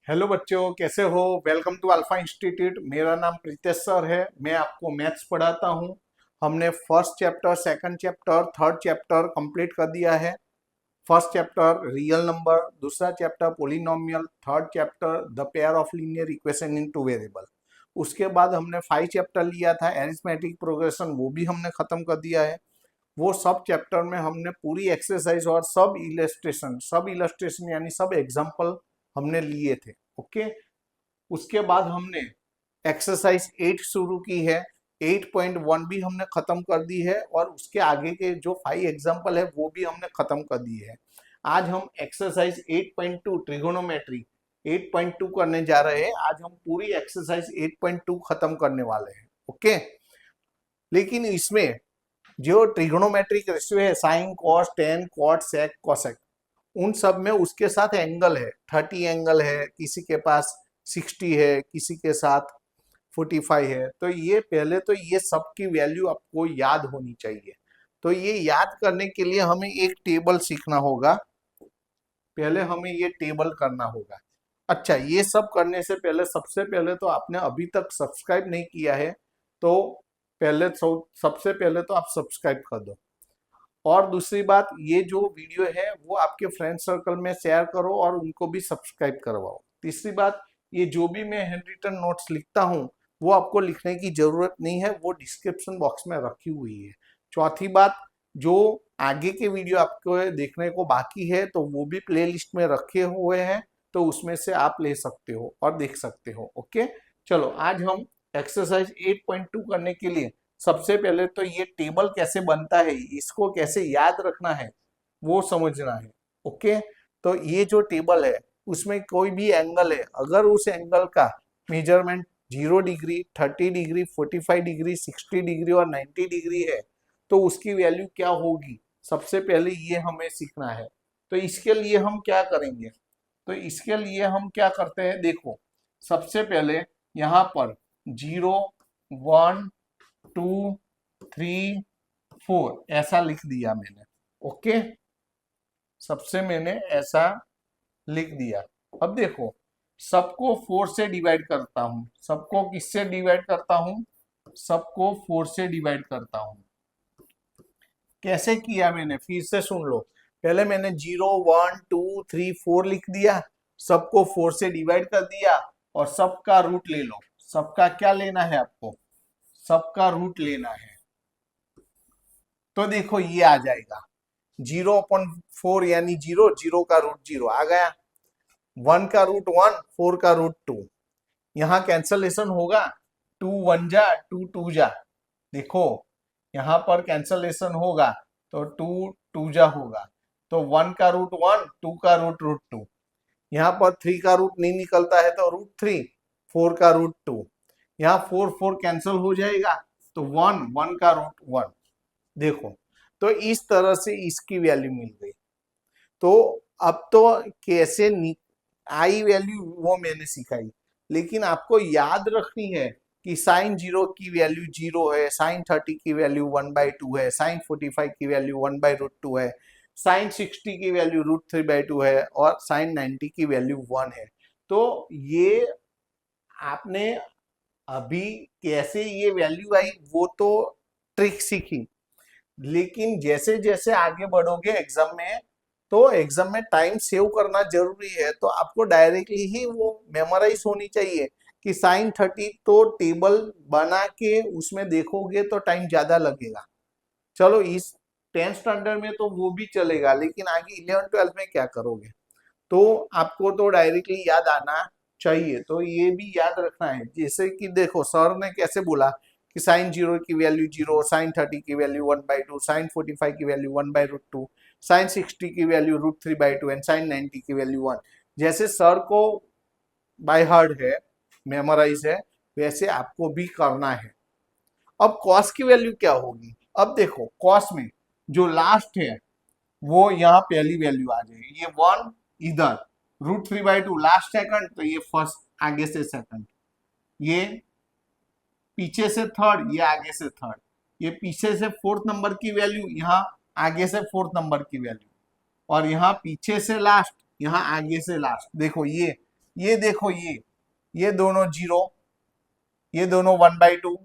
Hello बच्चों, कैसे हो। Welcome to Alpha Institute. मेरा नाम प्रीतेश सर है। मैं आपको मैथ्स पढ़ाता हूँ। हमने first chapter, second chapter, third chapter complete कर दिया है। फर्स्ट चैप्टर रियल नंबर, दूसरा chapter polynomial, third chapter the pair of linear equation in two variable. उसके बाद हमने 5 चैप्टर लिया था एरिथमेटिक प्रोग्रेशन, वो भी हमने खत्म कर दिया है। वो सब चैप्टर में हमने पूरी एक्सरसाइज और सब इलस्ट्रेशन यानी सब एग्जाम्पल हमने लिए थे। ओके। उसके बाद हमने एक्सरसाइज 8 शुरू की है। 8.1 भी हमने खत्म कर दी है और उसके आगे के जो 5 एग्जाम्पल है वो भी हमने खत्म कर दिए है। आज हम एक्सरसाइज 8.2 ट्रिगोनोमेट्री 8.2 करने जा रहे हैं। आज हम पूरी एक्सरसाइज 8.2 खत्म करने वाले हैं। ओके। लेकिन इसमें जो ट्रिगोनोमेट्रिक रेशियो है, साइन, कॉस, टेन, कॉट, सेक, कोसेक, उन सब में उसके साथ एंगल है। 30 एंगल है, किसी के पास 60 है, किसी के साथ 45 है। तो ये पहले तो ये सब की वैल्यू आपको याद होनी चाहिए। तो ये याद करने के लिए हमें एक टेबल सीखना होगा। पहले हमें ये टेबल करना होगा। अच्छा, ये सब करने से पहले सबसे पहले तो आपने अभी तक सब्सक्राइब नहीं किया है, तो सबसे पहले तो आप सब्सक्राइब कर दो। और दूसरी बात, ये जो वीडियो है वो आपके फ्रेंड सर्कल में शेयर करो और उनको भी सब्सक्राइब करवाओ। तीसरी बात, ये जो भी मैं हैंड रिटन नोट्स लिखता हूँ वो आपको लिखने की जरूरत नहीं है, वो डिस्क्रिप्शन बॉक्स में रखी हुई है। चौथी बात, जो आगे के वीडियो आपको देखने को बाकी है तो वो भी प्लेलिस्ट में रखे हुए हैं, तो उसमें से आप ले सकते हो और देख सकते हो। ओके। चलो, आज हम एक्सरसाइज 8.2 करने के लिए सबसे पहले तो ये टेबल कैसे बनता है, इसको कैसे याद रखना है, वो समझना है। ओके। तो ये जो टेबल है उसमें कोई भी एंगल है, अगर उस एंगल का measurement 0 degree, 30 degree, 45 degree, 60 degree और 90 डिग्री है तो उसकी वैल्यू क्या होगी, सबसे पहले ये हमें सीखना है। तो इसके लिए हम क्या करेंगे, तो इसके लिए हम क्या करते हैं, देखो। सबसे पहले यहाँ पर 0, 1, 2, 3, 4 ऐसा लिख दिया मैंने। ओके। सबसे मैंने ऐसा लिख दिया। अब देखो, सबको 4 से डिवाइड करता हूं। सबको किससे डिवाइड करता हूं? सबको 4 से डिवाइड करता हूं। कैसे किया मैंने, फिर से सुन लो। पहले मैंने 0, 1, 2, 3, 4 लिख दिया, सबको 4 से डिवाइड कर दिया और सबका रूट ले लो। सबका क्या लेना है आपको? सबका रूट लेना है। तो देखो ये आ जाएगा 0/4 यानी 0, 0 का रूट 0 आ गया, 1 का रूट 1, 4 का रूट 2। यहाँ कैंसलेशन होगा, 2 1 जा, 2 2 जा। देखो यहाँ पर कैंसलेशन होगा तो 2 2 जा होगा, तो 1 का रूट 1, 2 का रूट 2। यहाँ पर 3 का रूट नहीं निकलता है तो रूट 3, 4 का रूट 2। यहाँ 4 4 कैंसल हो जाएगा तो 1 1 का रूट 1। देखो, तो इस तरह से इसकी वैल्यू मिल गई। तो अब तो कैसे आई वैल्यू वो मैंने सिखाई, लेकिन आपको याद रखनी है कि साइन 0 की वैल्यू 0 है, साइन 30 की वैल्यू 1/2 है, साइन 45 की वैल्यू 1/√2 है, साइन 60 की वैल्यू √3/2 है और साइन 90 की वैल्यू 1 है। तो ये आपने अभी कैसे ये वैल्यू आई वो तो ट्रिक सीखी, लेकिन जैसे जैसे आगे बढ़ोगे एग्जाम में, तो एग्जाम में टाइम सेव करना जरूरी है। तो आपको डायरेक्टली ही वो मेमोराइज होनी चाहिए कि साइन 30, तो टेबल बना के उसमें देखोगे तो टाइम ज्यादा लगेगा। चलो, इस 10th स्टैंडर्ड में तो वो भी चलेगा, लेकिन आगे 11 12 में क्या करोगे, तो आपको तो डायरेक्टली याद आना चाहिए। तो ये भी याद रखना है। जैसे कि देखो, सर ने कैसे बोला कि साइन 0 की वैल्यू 0, साइन 30 की वैल्यू 1/2, साइन 45 की वैल्यू 1/√2, साइन 60 की वैल्यू √3/2 एंड साइन 90 की वैल्यू 1। जैसे सर को बाय हार्ट है, मेमोराइज है, वैसे आपको भी करना है। अब कॉस की वैल्यू क्या होगी? अब देखो, कॉस में जो लास्ट है वो यहाँ पहली वैल्यू आ जाएगी, ये 1 इधर, √3/2 लास्ट सेकंड, तो ये फर्स्ट आगे से सेकंड, ये पीछे से थर्ड, ये आगे से थर्ड, ये पीछे से फोर्थ नंबर की वैल्यू, यहाँ आगे से फोर्थ नंबर की वैल्यू, और यहाँ पीछे से लास्ट, यहाँ आगे से लास्ट। देखो, ये ये देखो, ये दोनों जीरो, ये दोनों 1/2,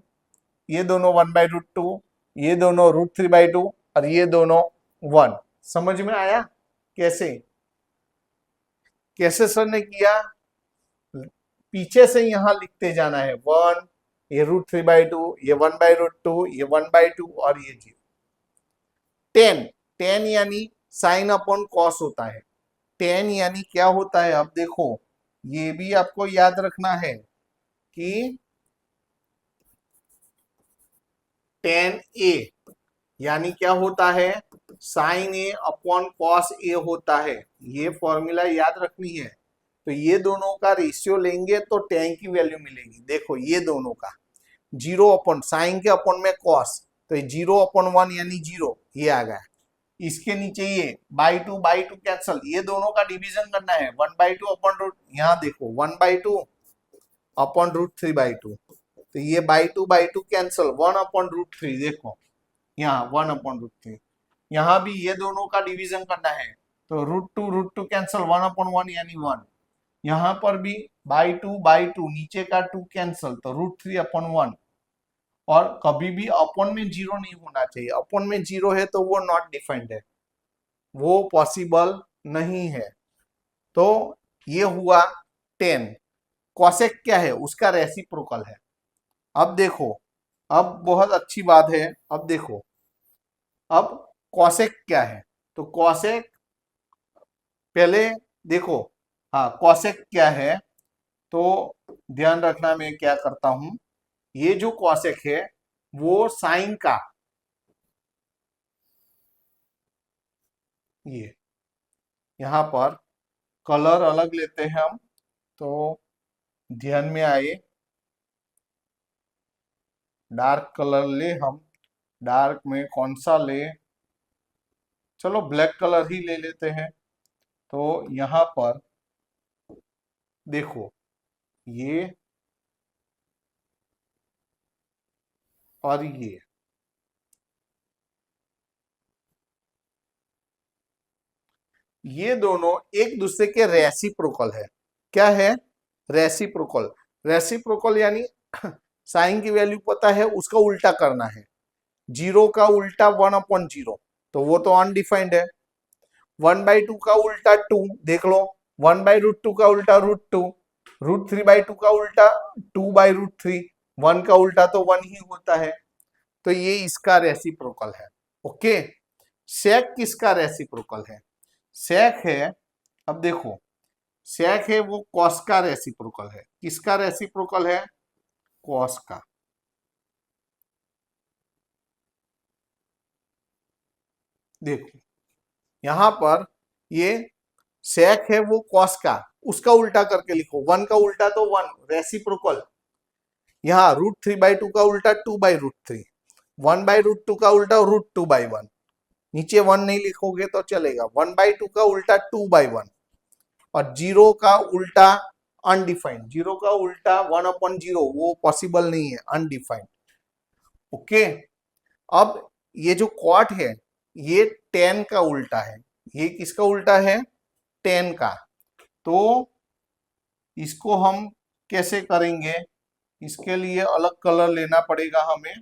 ये दोनों 1/√2, ये दोनों √3/2 और ये दोनों 1। समझ में आया कैसे? कैसे सर ने किया? पीछे से यहां लिखते जाना है 1, ये √3/2, ये 1/√2, ये 1/2 और ये 0। 10, 10 यानी साइन अपॉन कॉस होता है। 10 यानी क्या होता है? अब देखो, ये भी आपको याद रखना है कि 10a यानी क्या होता है? Sign A upon cos A होता है। ये फॉर्मूला याद रखनी है। तो ये दोनों का रेशियो लेंगे तो tan की वैल्यू मिलेगी। देखो ये दोनों का 0 अपॉन साइन के अपॉन में कॉस, तो 0/1 यानी 0, ये आ गया। इसके नीचे ये बाई टू कैंसल, ये दोनों का डिवीजन करना है। 1/2 अपॉन रूट, यहाँ देखो 1/2 अपॉन √3/2, तो ये बाई टू कैंसल, 1/√3, देखो यहाँ 1/√3। यहाँ भी ये दोनों का डिवीजन करना है, तो √2 कैंसल, 1/1 यानी 1। यहाँ पर भी बाई टू नीचे का 2 कैंसल, तो √3/1। और कभी भी अपॉन में 0 नहीं होना चाहिए। अपॉन में 0 है तो वो नॉट डिफाइंड है, वो पॉसिबल नहीं है। तो ये हुआ 10। कॉसेक क्या है? उसका रेसिप्रोकल है। अब देखो, अब बहुत अच्छी बात है। अब देखो, अब कॉसेक क्या है? तो कॉसेक पहले देखो, हाँ कॉसेक क्या है तो ध्यान रखना, मैं क्या करता हूं, ये जो कॉसेक है वो साइन का, ये यहां पर कलर अलग लेते हैं हम, तो ध्यान में आए, डार्क कलर ले हम। डार्क में कौन सा ले? चलो ब्लैक कलर ही ले लेते हैं। तो यहां पर देखो, ये और ये दोनों एक दूसरे के रेसिप्रोकल है। क्या है? रेसिप्रोकल। रेसिप्रोकल यानी साइन की वैल्यू पता है, उसका उल्टा करना है। 0 का उल्टा 1/0, तो वो तो अनडिफाइंड है। 1/2 का उल्टा 2, देख लो, 1/√2 का उल्टा √2, √3/2 का उल्टा 2/√3, 1 का उल्टा तो 1 ही होता है। तो ये इसका रेसिप्रोकल है। ओके, सेक किसका रेसिप्रोकल है? सेक है, अब देखो, सेक है वो कॉस का रेसिप्रोकल है। किसका रेसिप्रोकल है? कॉस का। देखो यहां पर ये सेक है वो कॉस का, उसका उल्टा करके लिखो, 1 का उल्टा तो 1, रेसिप्रोकल। यहाँ √3/2 का उल्टा 2/√3, 1/√2 का उल्टा √2/1। नीचे 1 नहीं लिखोगे तो चलेगा। 1/2 का उल्टा 2/1 और 0 का उल्टा अनडिफाइंड। 0 का उल्टा 1/0, वो पॉसिबल नहीं है, अनडिफाइंड। ओके, अब ये जो कॉट है ये 10 का उल्टा है। ये किसका उल्टा है? 10 का। तो इसको हम कैसे करेंगे? इसके लिए अलग कलर लेना पड़ेगा हमें।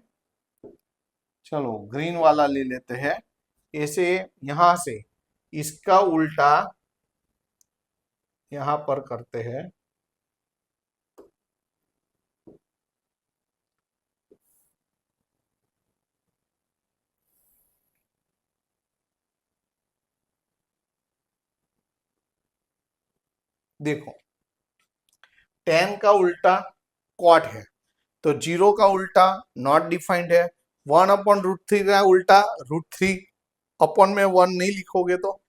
चलो ग्रीन वाला ले लेते हैं। ऐसे यहां से इसका उल्टा यहां पर करते हैं। देखो 10 का उल्टा कॉट है, तो 0 का उल्टा नॉट डिफाइंड है। 1/√3 का उल्टा √3 अपॉन में 1 नहीं लिखोगे तो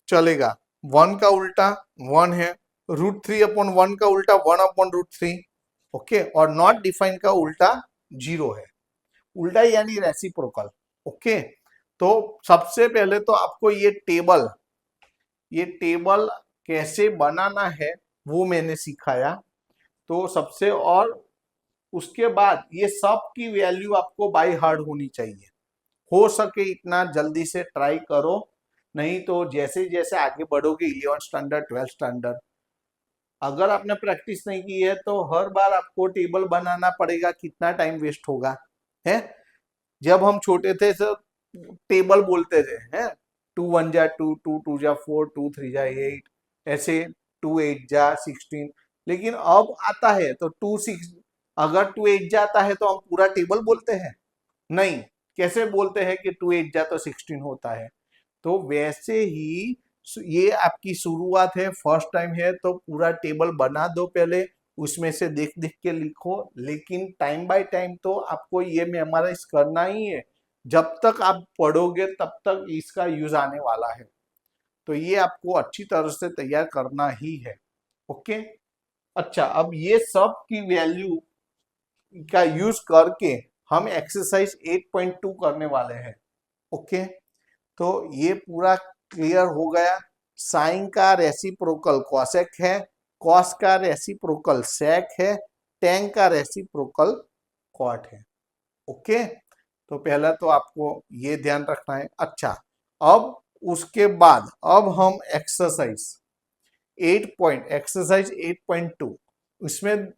चलेगा। 1 का उल्टा 1 है, √3/1 का उल्टा 1/√3। ओके, और नॉट डिफाइंड का उल्टा 0 है। उल्टा यानी रेसिप्रोकल। ओके, तो सबसे पहले तो आपको ये टेबल कैसे बनाना है वो मैंने सिखाया। तो सबसे, और उसके बाद ये सब की वैल्यू आपको बाय हार्ट होनी चाहिए। हो सके इतना जल्दी से ट्राई करो, नहीं तो जैसे जैसे आगे बढ़ोगे 11th स्टैंडर्ड 12th स्टैंडर्ड, अगर आपने प्रैक्टिस नहीं की है तो हर बार आपको टेबल बनाना पड़ेगा, कितना टाइम वेस्ट होगा है। जब हम छोटे थे तो टेबल बोलते थे हैं, 2 1 जा 2, 2 2 जा 4, 2 3 जा 8, ऐसे 2 8 जा 16। लेकिन अब आता है तो 2 6, अगर 2 8 जाता है तो हम पूरा टेबल बोलते हैं नहीं, कैसे बोलते हैं कि 2 8 जा तो 16 होता है। तो वैसे ही ये आपकी शुरुआत है, फर्स्ट टाइम है तो पूरा टेबल बना दो पहले, उसमें से देख देख के लिखो। लेकिन टाइम बाय टाइम तो आपको ये मेमोराइज करना ही है, जब तक आप पढ़ोगे तब तक इसका यूज आने वाला है। तो ये आपको अच्छी तरह से तैयार करना ही है। ओके। अच्छा, अब ये सब की वैल्यू का यूज करके हम एक्सरसाइज 8.2 करने वाले हैं। ओके, तो ये पूरा क्लियर हो गया। साइन का रेसिप्रोकल कॉसेक है, कॉस का रेसिप्रोकल सेक है, टेन का रेसिप्रोकल कॉट है। ओके, तो पहला तो आपको ये ध्यान रखना है। अच्छा, अब उसके बाद अब हम एक्सरसाइज 8.2 इसमें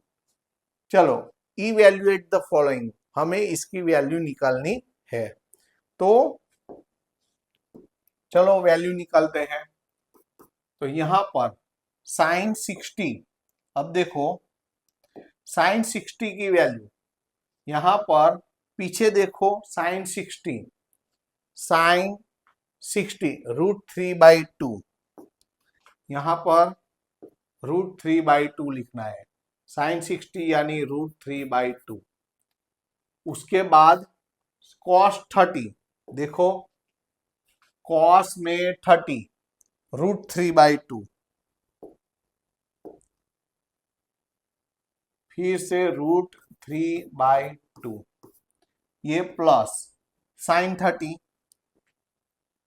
चलो इवेल्युएट द फॉलोइंग, हमें इसकी वैल्यू निकालनी है। तो चलो वैल्यू निकालते हैं। तो यहां पर साइन 60, अब देखो साइन 60 की वैल्यू यहां पर पीछे देखो, साइन 60 √3/2, यहां पर √3/2 लिखना है। साइन 60 यानी √3/2। उसके बाद कॉस 30, देखो कॉस में 30 √3/2, फिर से √3/2, ये प्लस साइन 30,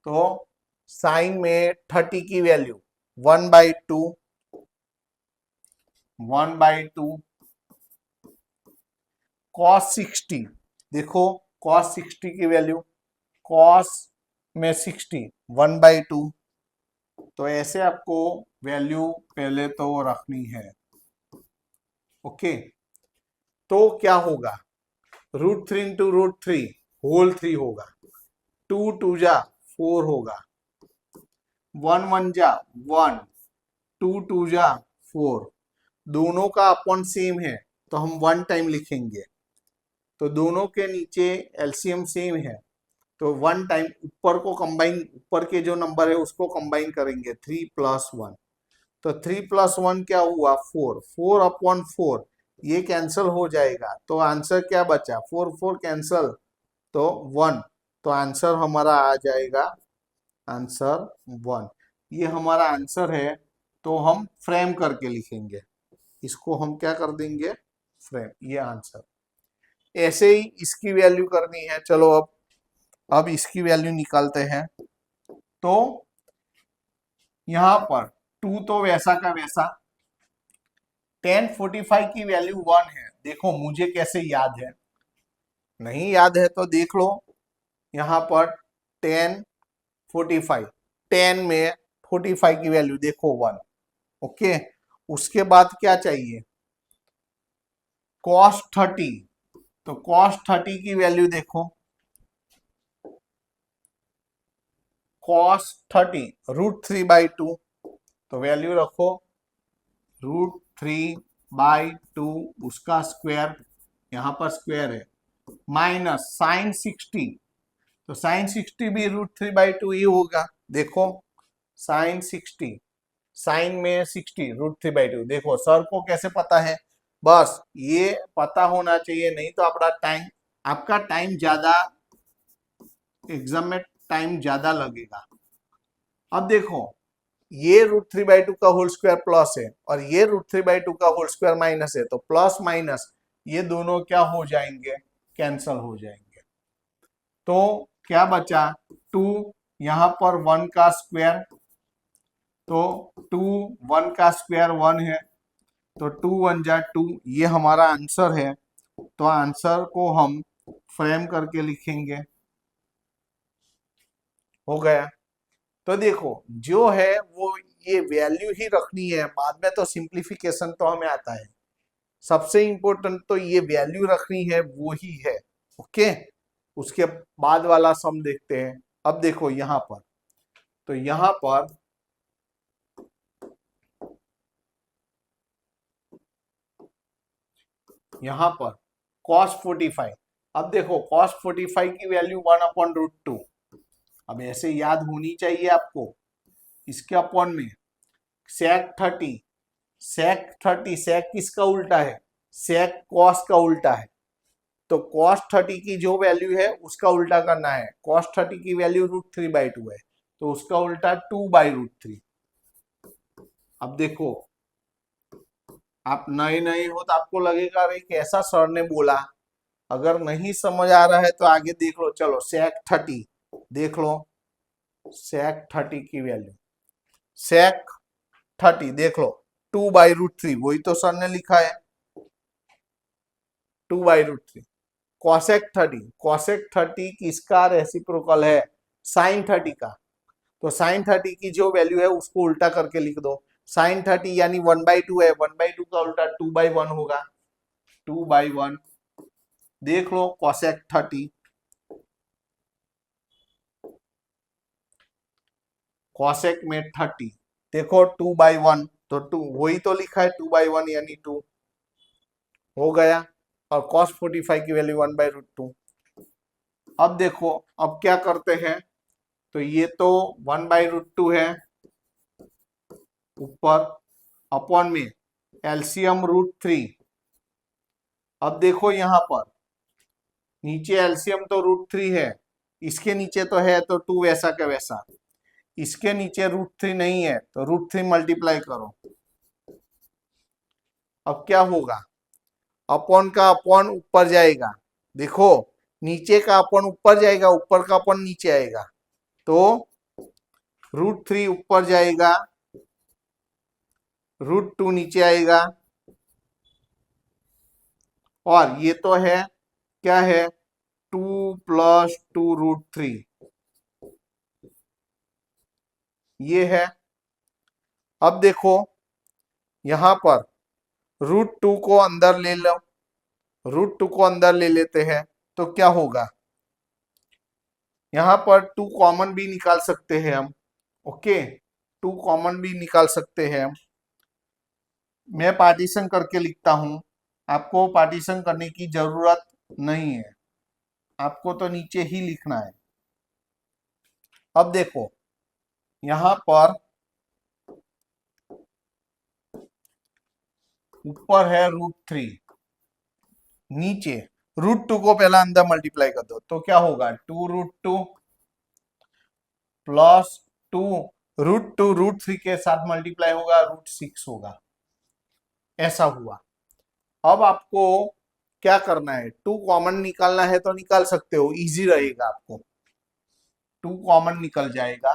तो साइन में 30 की वैल्यू 1/2, कॉस 60, देखो कॉस 60 की वैल्यू, कॉस में 60 1/2। तो ऐसे आपको वैल्यू पहले तो रखनी है। ओके, तो क्या होगा, √3 इंटू √3 होल 3 होगा, 2 2 जा 4 होगा, 1 1 जा 1, 2 2 जा 4, दोनों का अपन सेम है तो हम 1 टाइम लिखेंगे। तो दोनों के नीचे एलसीएम सेम है तो 1 टाइम ऊपर को कंबाइन, ऊपर के जो नंबर है उसको कंबाइन करेंगे, 3 + 1। तो 3 + 1 क्या हुआ, 4, 4/4, ये कैंसल हो जाएगा। तो आंसर क्या बचा, 4 4 कैंसल, तो 1। तो आंसर हमारा आ जाएगा, आंसर 1। ये हमारा आंसर है। तो हम फ्रेम करके लिखेंगे, इसको हम क्या कर देंगे, फ्रेम, ये आंसर। ऐसे ही इसकी वैल्यू करनी है। चलो अब इसकी वैल्यू निकालते हैं। तो यहां पर 2 तो वैसा का वैसा, tan 45 की वैल्यू 1 है। देखो मुझे कैसे याद है, नहीं याद है तो देख लो। यहां पर tan 45, 10 में 45 की वैल्यू देखो 1। ओके, उसके बाद क्या चाहिए, cos 30, तो cos 30 की वैल्यू देखो, cos 30 √3/2, तो वैल्यू रखो √3/2, उसका स्क्वायर, यहां पर स्क्वायर है, माइनस साइन 60, तो साइन 60 भी √3/2 ही होगा। देखो साइन 60, साइन में 60 √3/2, देखो सर को कैसे पता है, बस ये पता होना चाहिए, नहीं तो आपका टाइम ज्यादा, एग्जाम में टाइम ज्यादा लगेगा। अब देखो ये √3/2 का होल स्क्वायर प्लस है और ये √3/2 का होल स्क्वायर माइनस है, तो प्लस माइनस ये दोनों क्या हो जाएंगे, कैंसल हो जाएंगे। तो क्या बचा, 2, यहां पर 1 का स्क्वायर, तो 2 1 का स्क्वायर 1 है, तो 2 1 जा 2, ये हमारा आंसर है। तो आंसर को हम फ्रेम करके लिखेंगे, हो गया। तो देखो जो है वो ये वैल्यू ही रखनी है, बाद में तो सिंप्लीफिकेशन तो हमें आता है। सबसे इंपॉर्टेंट तो ये वैल्यू रखनी है, वो ही है। ओके, उसके बाद वाला सम देखते हैं। अब देखो यहां पर, तो यहां पर cos 45, अब देखो cos 45 की वैल्यू 1/√2। अब ऐसे याद होनी चाहिए आपको, इसके अपॉन में sec 30, sec किसका उल्टा है? sec cos का उल्टा है। तो cos 30 की जो वैल्यू है उसका उल्टा करना है। cos 30 की वैल्यू √3/2 है, तो उसका उल्टा 2/√3। अब देखो, आप नए नए हो तो आपको लगेगा अरे कैसा सर ने बोला। अगर नहीं समझ आ रहा है तो आगे देख लो। चलो sec 30 देख लो, sec 30 की वैल्यू, sec 30 देख लो 2/√3, वही तो सर ने लिखा है 2/√3। cosec 30 किसका रेसिप्रोकल है? sin 30 का। तो sin 30 की जो वैल्यू है उसको उल्टा करके लिख दो। sin 30 यानी 1/2 है, 1/2 का उल्टा 2/1 होगा, 2/1। देख लो cosec 30, cosec में 30 देखो 2/1, तो 2 वही तो लिखा है 2/1 यानी 2 हो गया। और cos 45 की वैल्यू 1/√2। अब देखो, अब क्या करते हैं, तो ये तो 1/√2 है ऊपर, अपॉन में एलसीएम √3। अब देखो यहां पर नीचे एलसीएम तो √3 है, इसके नीचे तो है तो 2 वैसा का वैसा, इसके नीचे √3 नहीं है तो √3 मल्टीप्लाई करो। अब क्या होगा, अपॉन का अपॉन ऊपर जाएगा, देखो नीचे का अपॉन ऊपर जाएगा, ऊपर का अपॉन नीचे आएगा, तो √3 ऊपर जाएगा, √2 नीचे आएगा, और ये तो है क्या है 2 + 2√3, ये है। अब देखो यहां पर √2 को अंदर ले लो, √2 को अंदर ले लेते हैं तो क्या होगा, यहां पर 2 कॉमन भी निकाल सकते हैं हम। ओके, 2 कॉमन भी निकाल सकते हैं हम। मैं पार्टीशन करके लिखता हूं, आपको पार्टीशन करने की जरूरत नहीं है, आपको तो नीचे ही लिखना है। अब देखो यहां पर ऊपर है √3, नीचे √2 को पहला अंदर मल्टीप्लाई कर दो तो क्या होगा 2√2 प्लस 2, √2 √3 के साथ मल्टीप्लाई होगा √6 होगा, ऐसा हुआ। अब आपको क्या करना है, 2 कॉमन निकालना है तो निकाल सकते हो, इजी रहेगा आपको। 2 कॉमन निकल जाएगा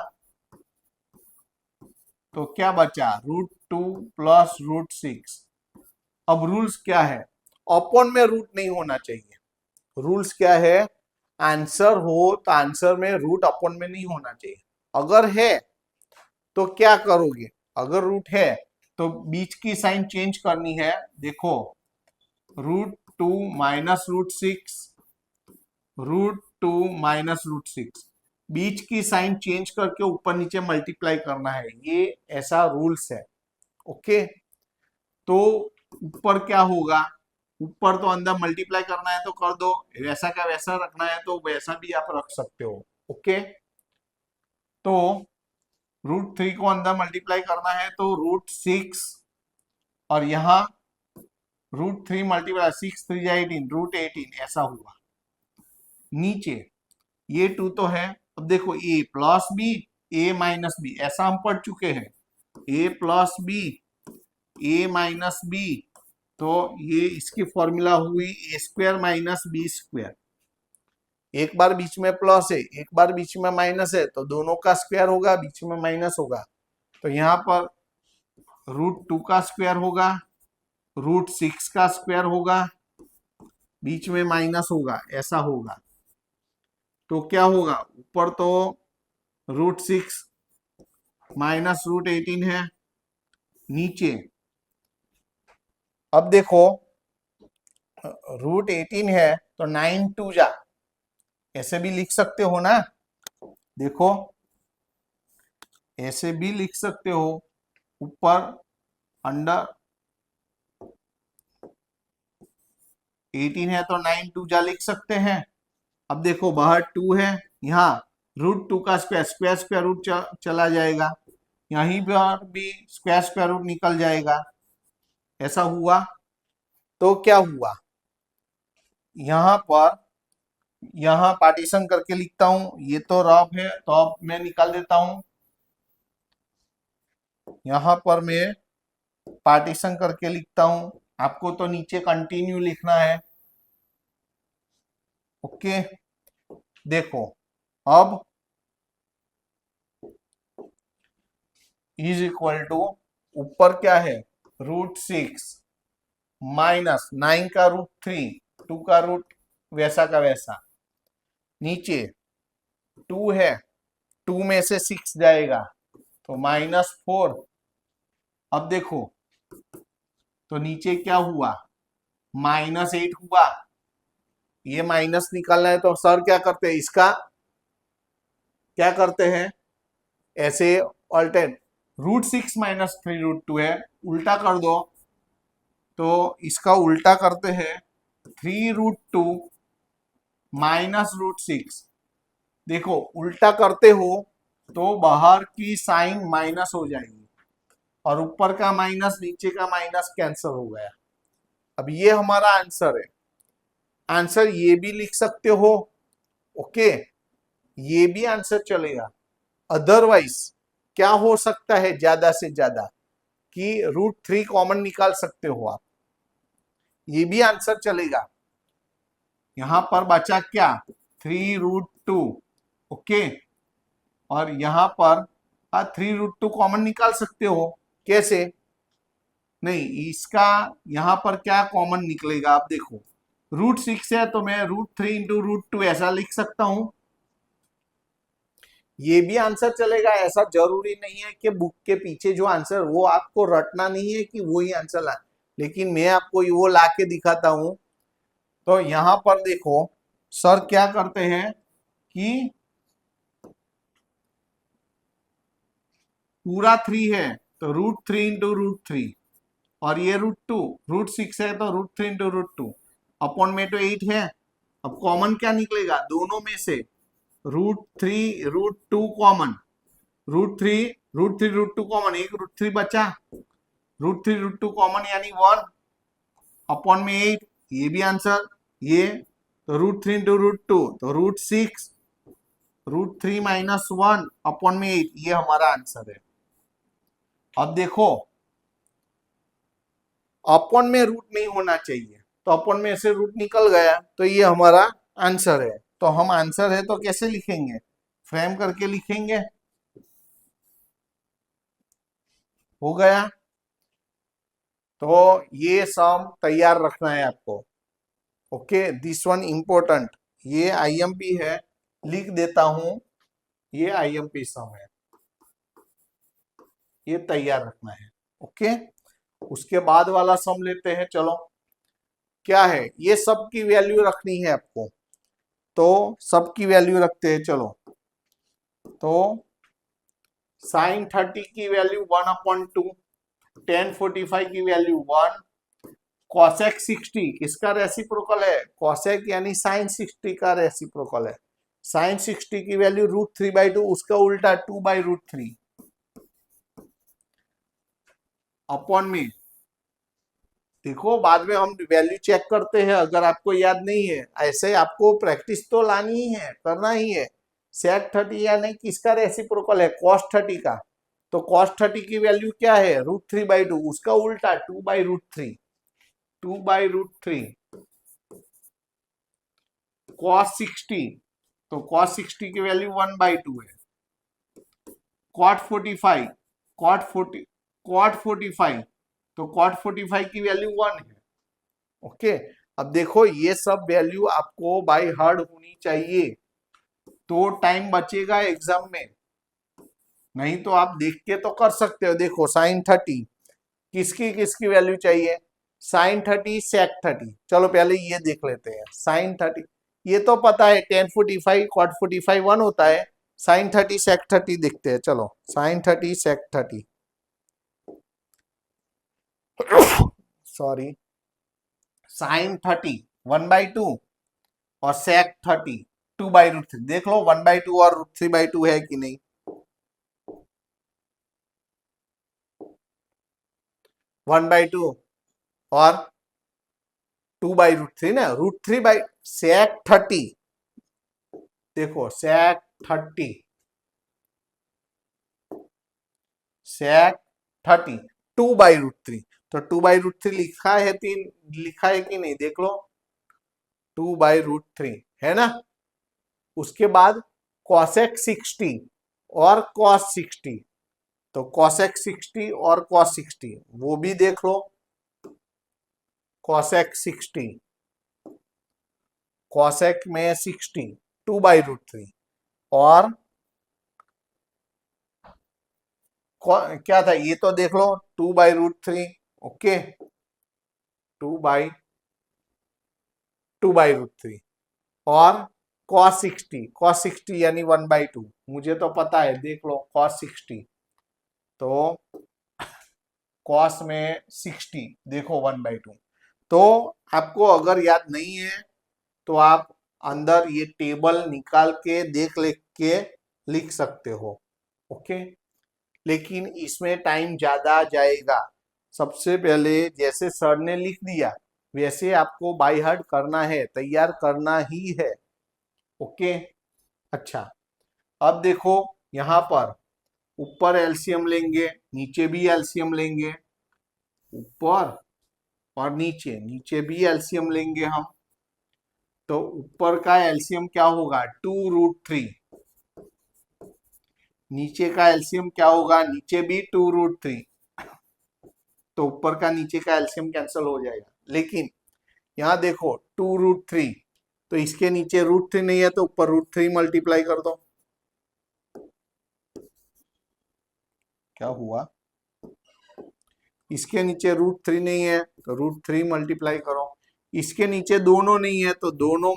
तो क्या बचा √2 प्लस √6। अब रूल्स क्या है, अपॉन में रूट नहीं होना चाहिए। रूल्स क्या है, आंसर हो तो आंसर में रूट अपॉन में नहीं होना चाहिए। अगर है तो क्या करोगे, अगर रूट है तो बीच की साइन चेंज करनी है। देखो √2 माइनस √6, √2 माइनस √6, बीच की साइन चेंज करके ऊपर नीचे मल्टीप्लाई करना है, ये ऐसा रूल्स है। ओके, तो ऊपर क्या होगा, ऊपर तो अंदर मल्टीप्लाई करना है तो कर दो, वैसा का वैसा रखना है तो वैसा भी आप रख सकते हो। ओके, तो √3 को अंदर मल्टीप्लाई करना है तो √6, और यहां √3 मल्टीप्लाई 6 3 18, √18 ऐसा हुआ। नीचे ये 2 तो है, अब देखो a plus B, a minus B, ऐसा हम पढ़ चुके हैं, a plus B, a minus B, तो ये इसकी फॉर्मूला हुई a² माइनस b²। एक बार बीच में प्लस है, एक बार बीच में माइनस है, तो दोनों का स्क्वायर होगा, बीच में माइनस होगा, तो यहाँ पर √2 का स्क्वायर होगा, √6 का स्क्वायर होगा, बीच में माइनस होगा, ऐसा होगा। तो क्या होगा, ऊपर तो √6 -√18 है नीचे। अब देखो √18 है तो 9 2 जा, ऐसे भी लिख सकते हो ना, देखो ऐसे भी लिख सकते हो, ऊपर अंडर 18 है तो 9 2 जा लिख सकते हैं। अब देखो बाहर 2 है, यहाँ √2 का स्क्वायर स्क्वायर रूट चला जाएगा, यहीं पर भी स्क्वायर स्क्वायर रूट निकल जाएगा। ऐसा हुआ तो क्या हुआ, यहाँ पर यहाँ पार्टीशन करके लिखता हूं, ये तो रफ है तो अब मैं निकाल देता हूं, यहाँ पर मैं पार्टीशन करके लिखता हूं, आपको तो नीचे कंटिन्यू लिखना है। ओके देखो अब इज इक्वल टू, ऊपर क्या है √6 माइनस 9 का √3, 2 का रूट वैसा का वैसा, नीचे 2 है, 2 में से 6 जाएगा तो -4। अब देखो तो नीचे क्या हुआ, -8 हुआ, ये माइनस निकालना है तो सर क्या करते हैं, इसका क्या करते हैं ऐसे ऑल्टरनेट, √6 माइनस 3√2 है, उल्टा कर दो तो इसका उल्टा करते हैं 3√2 माइनस √6। देखो उल्टा करते हो तो बाहर की साइन माइनस हो जाएगी और ऊपर का माइनस नीचे का माइनस कैंसिल हो गया। अब ये हमारा आंसर है, आंसर ये भी लिख सकते हो, ओके ये भी आंसर चलेगा। अदरवाइज क्या हो सकता है ज्यादा से ज्यादा कि √3 कॉमन निकाल सकते हो आप, ये भी आंसर चलेगा। यहां पर बचा क्या 3√2, ओके और यहां पर 3√2 कॉमन निकाल सकते हो, कैसे, नहीं इसका यहां पर क्या कॉमन निकलेगा, आप देखो √6 है तो मैं √3 इंटू √2 ऐसा लिख सकता हूं, ये भी आंसर चलेगा। ऐसा जरूरी नहीं है कि बुक के पीछे जो आंसर वो आपको रटना नहीं है कि वो ही आंसर ला, लेकिन मैं आपको वो ला के दिखाता हूं। तो यहां पर देखो सर क्या करते हैं कि पूरा 3 है तो √3 इंटू √3 और ये √2, √6 है तो √3 इंटू √2 अपॉन में तो 8 है। अब कॉमन क्या निकलेगा दोनों में से, √3 √2 कॉमन, √3 कॉमन, एक √3 बचा, √3 √2 कॉमन यानी 1 अपॉन में 8, ये भी आंसर, ये तो √3 इंटू √2 तो √6, √3 माइनस 1 अपॉन में 8, ये हमारा आंसर है। अब देखो अपॉन में रूट नहीं होना चाहिए तो अपॉन में से रूट निकल गया तो ये हमारा आंसर है। तो हम आंसर है तो कैसे लिखेंगे, फ्रेम करके लिखेंगे, हो गया। तो ये सम तैयार रखना है आपको, ओके दिस वन इंपॉर्टेंट, ये आईएमपी है, लिख देता हूं ये आईएमपी सम है, ये तैयार रखना है, ओके। उसके बाद वाला सम लेते हैं, चलो क्या है, ये सब की वैल्यू रखनी है आपको, तो सब की वैल्यू रखते हैं, चलो तो sin 30 की वैल्यू 1/2, tan 45 की वैल्यू 1, cosec 60 किसका रेसिप्रोकल है, cosec यानी sin 60 का रेसिप्रोकल है, sin 60 की वैल्यू √3/2, उसका उल्टा 2/√3 अपॉन में, देखो बाद में हम वैल्यू चेक करते हैं अगर आपको याद नहीं है, ऐसे आपको प्रैक्टिस तो लानी ही है, करना ही है। sec 30 यानी किसका रेसिप्रोकल है, cos 30 का, तो cos 30 की वैल्यू क्या है √3/2, उसका उल्टा 2/√3, 2/√3 cos 60, तो cos 60 की वैल्यू 1/2 है, cot 45, cot 45 तो cot 45 की वैल्यू 1 है, ओके। अब देखो ये सब वैल्यू आपको बाय हार्ट होनी चाहिए तो टाइम बचेगा एग्जाम में, नहीं तो आप देख के तो कर सकते हो। देखो साइन 30 किसकी किसकी वैल्यू चाहिए, साइन 30 सेक 30। चलो पहले ये देख लेते हैं। साइन 30 ये तो पता है, टेन 45 कॉट 45 1 होता है। साइन 30 सेक 30 देखते हैं। चलो साइन 30 सेक 30 सॉरी, साइन 30 1/2 और सेक 30 2/√3। देख लो 1/2 और √3/2 है कि नहीं। 1/2 और 2/√3 ना, √3 बाई सेक 30। देखो सेक 30 सेक 30 2/√3। तो 2/√3 लिखा है, तीन लिखा है कि नहीं देख लो, 2/√3 है ना। उसके बाद कॉसेक 60 और कॉस 60। तो कॉसेक 60 और कॉस 60 वो भी देख लो। कॉसेक 60 कॉसेक में 60 2/√3 और क्या था ये तो देख लो 2/√3। ओके 2/2/√3 और cos 60 यानी 1/2 मुझे तो पता है, देख लो cos 60। तो cos में 60 देखो 1/2। तो आपको अगर याद नहीं है तो आप अंदर ये टेबल निकाल के देख ले के लिख सकते हो। ओके लेकिन इसमें टाइम ज्यादा जाएगा। सबसे पहले जैसे सर ने लिख दिया वैसे आपको बाय हार्ट करना है, तैयार करना ही है। ओके अच्छा, अब देखो यहां पर ऊपर एलसीएम लेंगे, नीचे भी एलसीएम लेंगे। ऊपर और नीचे, नीचे भी एलसीएम लेंगे हम। तो ऊपर का एलसीएम क्या होगा 2√3, नीचे का एलसीएम क्या होगा, नीचे भी 2√3। तो ऊपर का नीचे का एलसीएम कैंसिल हो जाएगा। लेकिन यहाँ देखो 2√3, तो इसके नीचे √3 नहीं है तो ऊपर √3 मल्टीप्लाई कर दो। क्या हुआ, इसके नीचे √3 नहीं है तो √3 मल्टीप्लाई करो। इसके नीचे दोनों नहीं है तो दोनों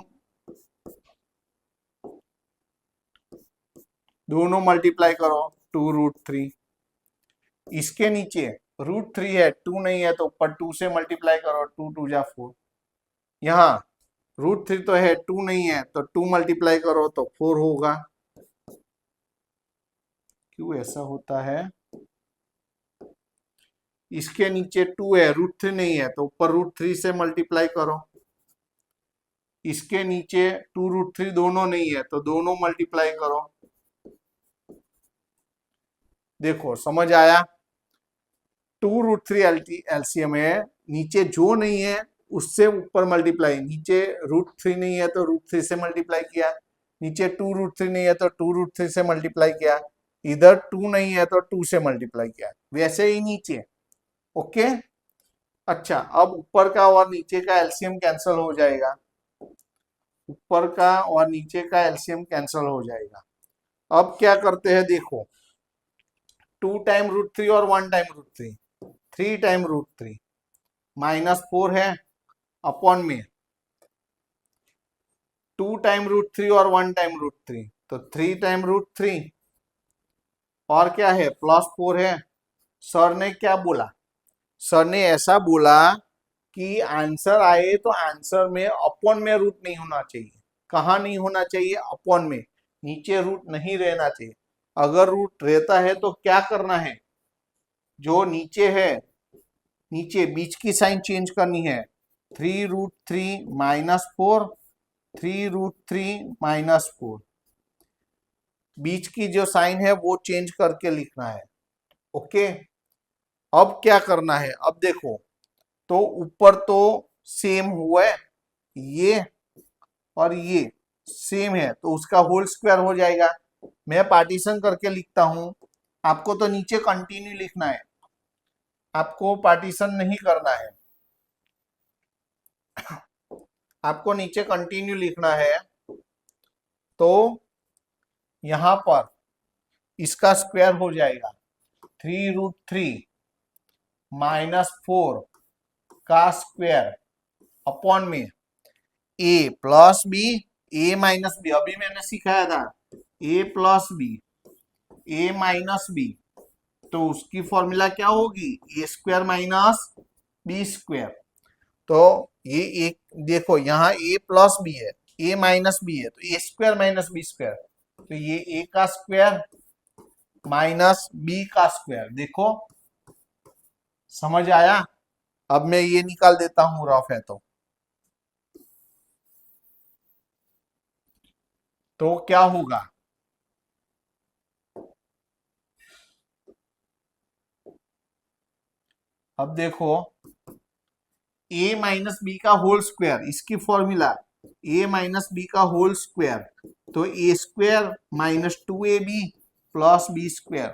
मल्टीप्लाई करो 2√3। इसके नीचे √3 है, 2 नहीं है तो ऊपर 2 से मल्टीप्लाई करो, 2 2 जा 4। यहाँ √3 तो है, 2 नहीं है तो 2 मल्टीप्लाई करो तो 4 होगा। क्यों ऐसा होता है, इसके नीचे 2 है, √3 नहीं है तो ऊपर √3 से मल्टीप्लाई करो। इसके नीचे 2√3 दोनों नहीं है तो दोनों मल्टीप्लाई करो। देखो समझ आया, 2√3 एलसीएम है, नीचे जो नहीं है उससे ऊपर मल्टीप्लाई। नीचे √3 नहीं है तो √3 से मल्टीप्लाई किया, नीचे 2√3 नहीं है तो 2√3 से मल्टीप्लाई किया, इधर 2 नहीं है तो 2 से मल्टीप्लाई किया, वैसे ही नीचे। ओके अच्छा, अब ऊपर का और नीचे का एलसीएम कैंसिल हो जाएगा, ऊपर का और नीचे का एलसीएम कैंसिल हो जाएगा। अब क्या करते हैं देखो, 2 टाइम √3 और 1 टाइम √3, 3 टाइम √3 -4 है अपॉन में 2 टाइम √3 और 1 टाइम √3 तो 3 टाइम √3 और क्या है +4 है। सर ने क्या बोला, सर ने ऐसा बोला कि आंसर आए तो आंसर में अपॉन में रूट नहीं होना चाहिए। कहाँ नहीं होना चाहिए, अपॉन में, नीचे रूट नहीं रहना चाहिए। अगर रूट रहता है तो क्या करना है, जो नीचे है नीचे बीच की साइन चेंज करनी है, 3√3 -4, 3√3 -4, बीच की जो साइन है वो चेंज करके लिखना है। ओके अब क्या करना है, अब देखो तो ऊपर तो सेम हुआ है, ये और ये सेम है तो उसका होल स्क्वायर हो जाएगा। मैं पार्टीशन करके लिखता हूं, आपको तो नीचे कंटिन्यू लिखना है, आपको पार्टीशन नहीं करना है, आपको नीचे कंटिन्यू लिखना है। तो यहां पर इसका स्क्वायर हो जाएगा 3√3 -4 का स्क्वायर अपॉन में ए प्लस बी, ए माइनस बी, अभी मैंने सिखाया था ए प्लस बी, ए माइनस बी, तो उसकी फॉर्मूला क्या होगी, ए स्क्वायर माइनस बी स्क्वायर। तो ये एक देखो यहाँ ए प्लस बी है, ए माइनस बी है, तो A square minus B square, तो ये ए का स्क्वायर माइनस बी का स्क्वायर। देखो समझ आया। अब मैं ये निकाल देता हूं रफ है तो क्या होगा, अब देखो a माइनस बी का होल स्क्वायर, इसकी फॉर्मूला a माइनस बी का होल स्क्वायर, तो A square minus 2ab plus B square,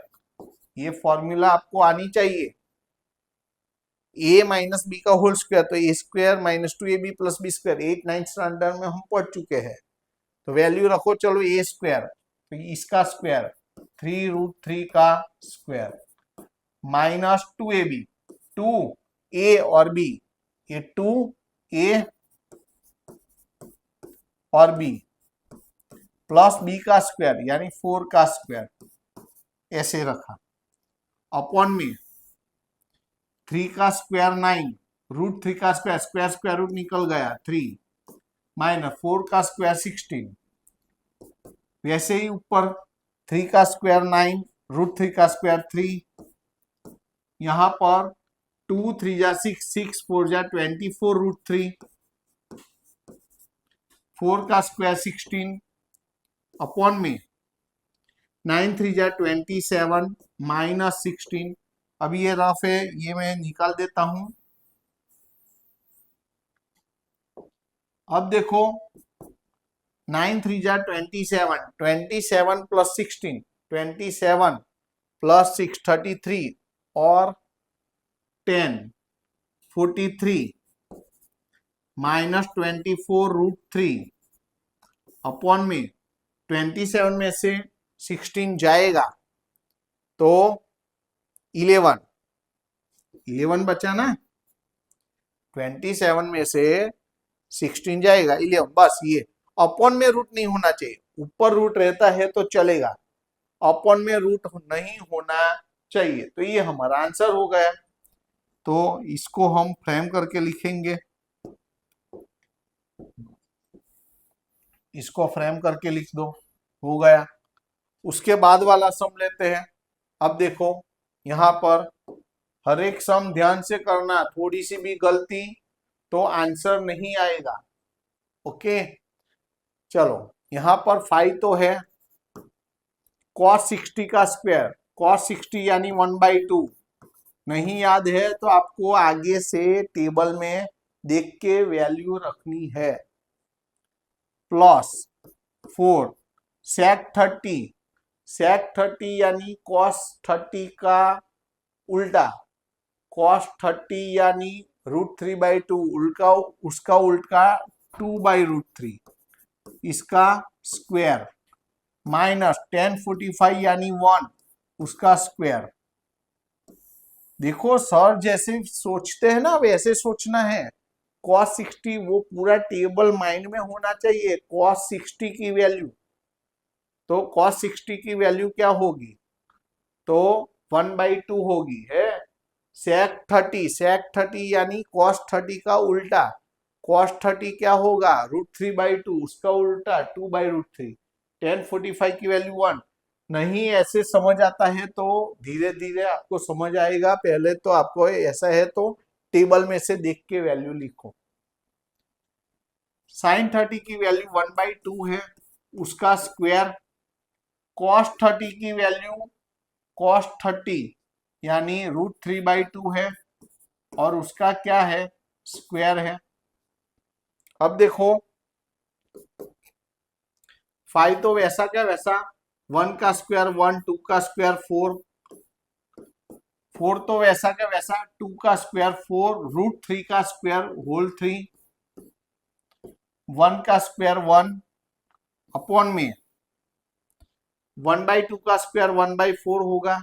ये फॉर्मूला आपको आनी चाहिए। a माइनस बी का होल स्क्वायर, तो A square minus 2ab plus B square 8 9 standard में हम पढ़ चुके हैं। तो वैल्यू रखो, चलो ए स्क्वायर, तो इसका स्क्वायर 3√3 का स्क्वायर माइनस 2ab, 2a और b, ये 2a और b प्लस b का स्क्वायर यानी 4 का स्क्वायर, ऐसे रखा अपॉन में 3 का स्क्वायर 9, √3 का स्क्वायर, स्क्वायर स्क्वायर रूट निकल गया 3, माइनस 4 का स्क्वायर 16, वैसे ही ऊपर 3 का स्क्वायर 9, √3 का स्क्वायर 3, यहां पर 2 3 जा 6, 6 4 जा 24 √3, 4 का स्क्वायर 16 अपॉन में 9 3 जा 27 माइनस 16। अब ये रफ है, ये मैं निकाल देता हूं। अब देखो 9 3 जा 27, 27 प्लस 16, 27 प्लस 6 33 और 10 43 माइनस 24√3 अपॉन में 27 में से 16 जाएगा तो 11 बचा ना, 27 में से 16 जाएगा 11, बस ये अपॉन में रूट नहीं होना चाहिए, ऊपर रूट रहता है तो चलेगा, अपॉन में रूट नहीं होना चाहिए। तो ये हमारा आंसर हो गया। तो इसको हम फ्रेम करके लिखेंगे, इसको फ्रेम करके लिख दो, हो गया। उसके बाद वाला सम लेते हैं। अब देखो यहां पर हर एक सम ध्यान से करना, थोड़ी सी भी गलती तो आंसर नहीं आएगा। ओके चलो, यहां पर 5 तो है, cos 60 का स्क्वायर, cos 60 यानी 1/2 नहीं याद है तो आपको आगे से टेबल में देख के वैल्यू रखनी है, प्लस 4 sec 30, sec 30 यानी cos 30 का उल्टा, cos 30 यानी √3/2 उल्टा, उसका उल्टा 2/√3, इसका स्क्वायर माइनस 1045 यानी 1, उसका स्क्वायर। देखो सर जैसे सोचते हैं ना वैसे सोचना है, cos 60 वो पूरा टेबल माइंड में होना चाहिए, cos 60 की वैल्यू, तो cos 60 की वैल्यू क्या होगी, तो 1/2 होगी है। sec 30, sec 30 यानी cos 30 का उल्टा, cos 30 क्या होगा √3/2, उसका उल्टा 2/√3, 1045 की वैल्यू 1। नहीं ऐसे समझ आता है तो धीरे धीरे आपको समझ आएगा, पहले तो आपको ऐसा है तो टेबल में से देख के वैल्यू लिखो। sin 30 की वैल्यू 1/2 है, उसका स्क्वायर, cos 30 की वैल्यू cos 30 यानी √3/2 है और उसका क्या है स्क्वायर है। अब देखो 5 तो वैसा क्या वैसा, 1 का स्क्वायर 1, 2 का स्क्वायर 4, 4 तो वैसा क्या वैसा 2 का स्क्वायर 4, √3 का स्क्वायर होल 3, 1 का स्क्वायर 1 अपॉन में 1/2 का स्क्वायर 1/4 होगा,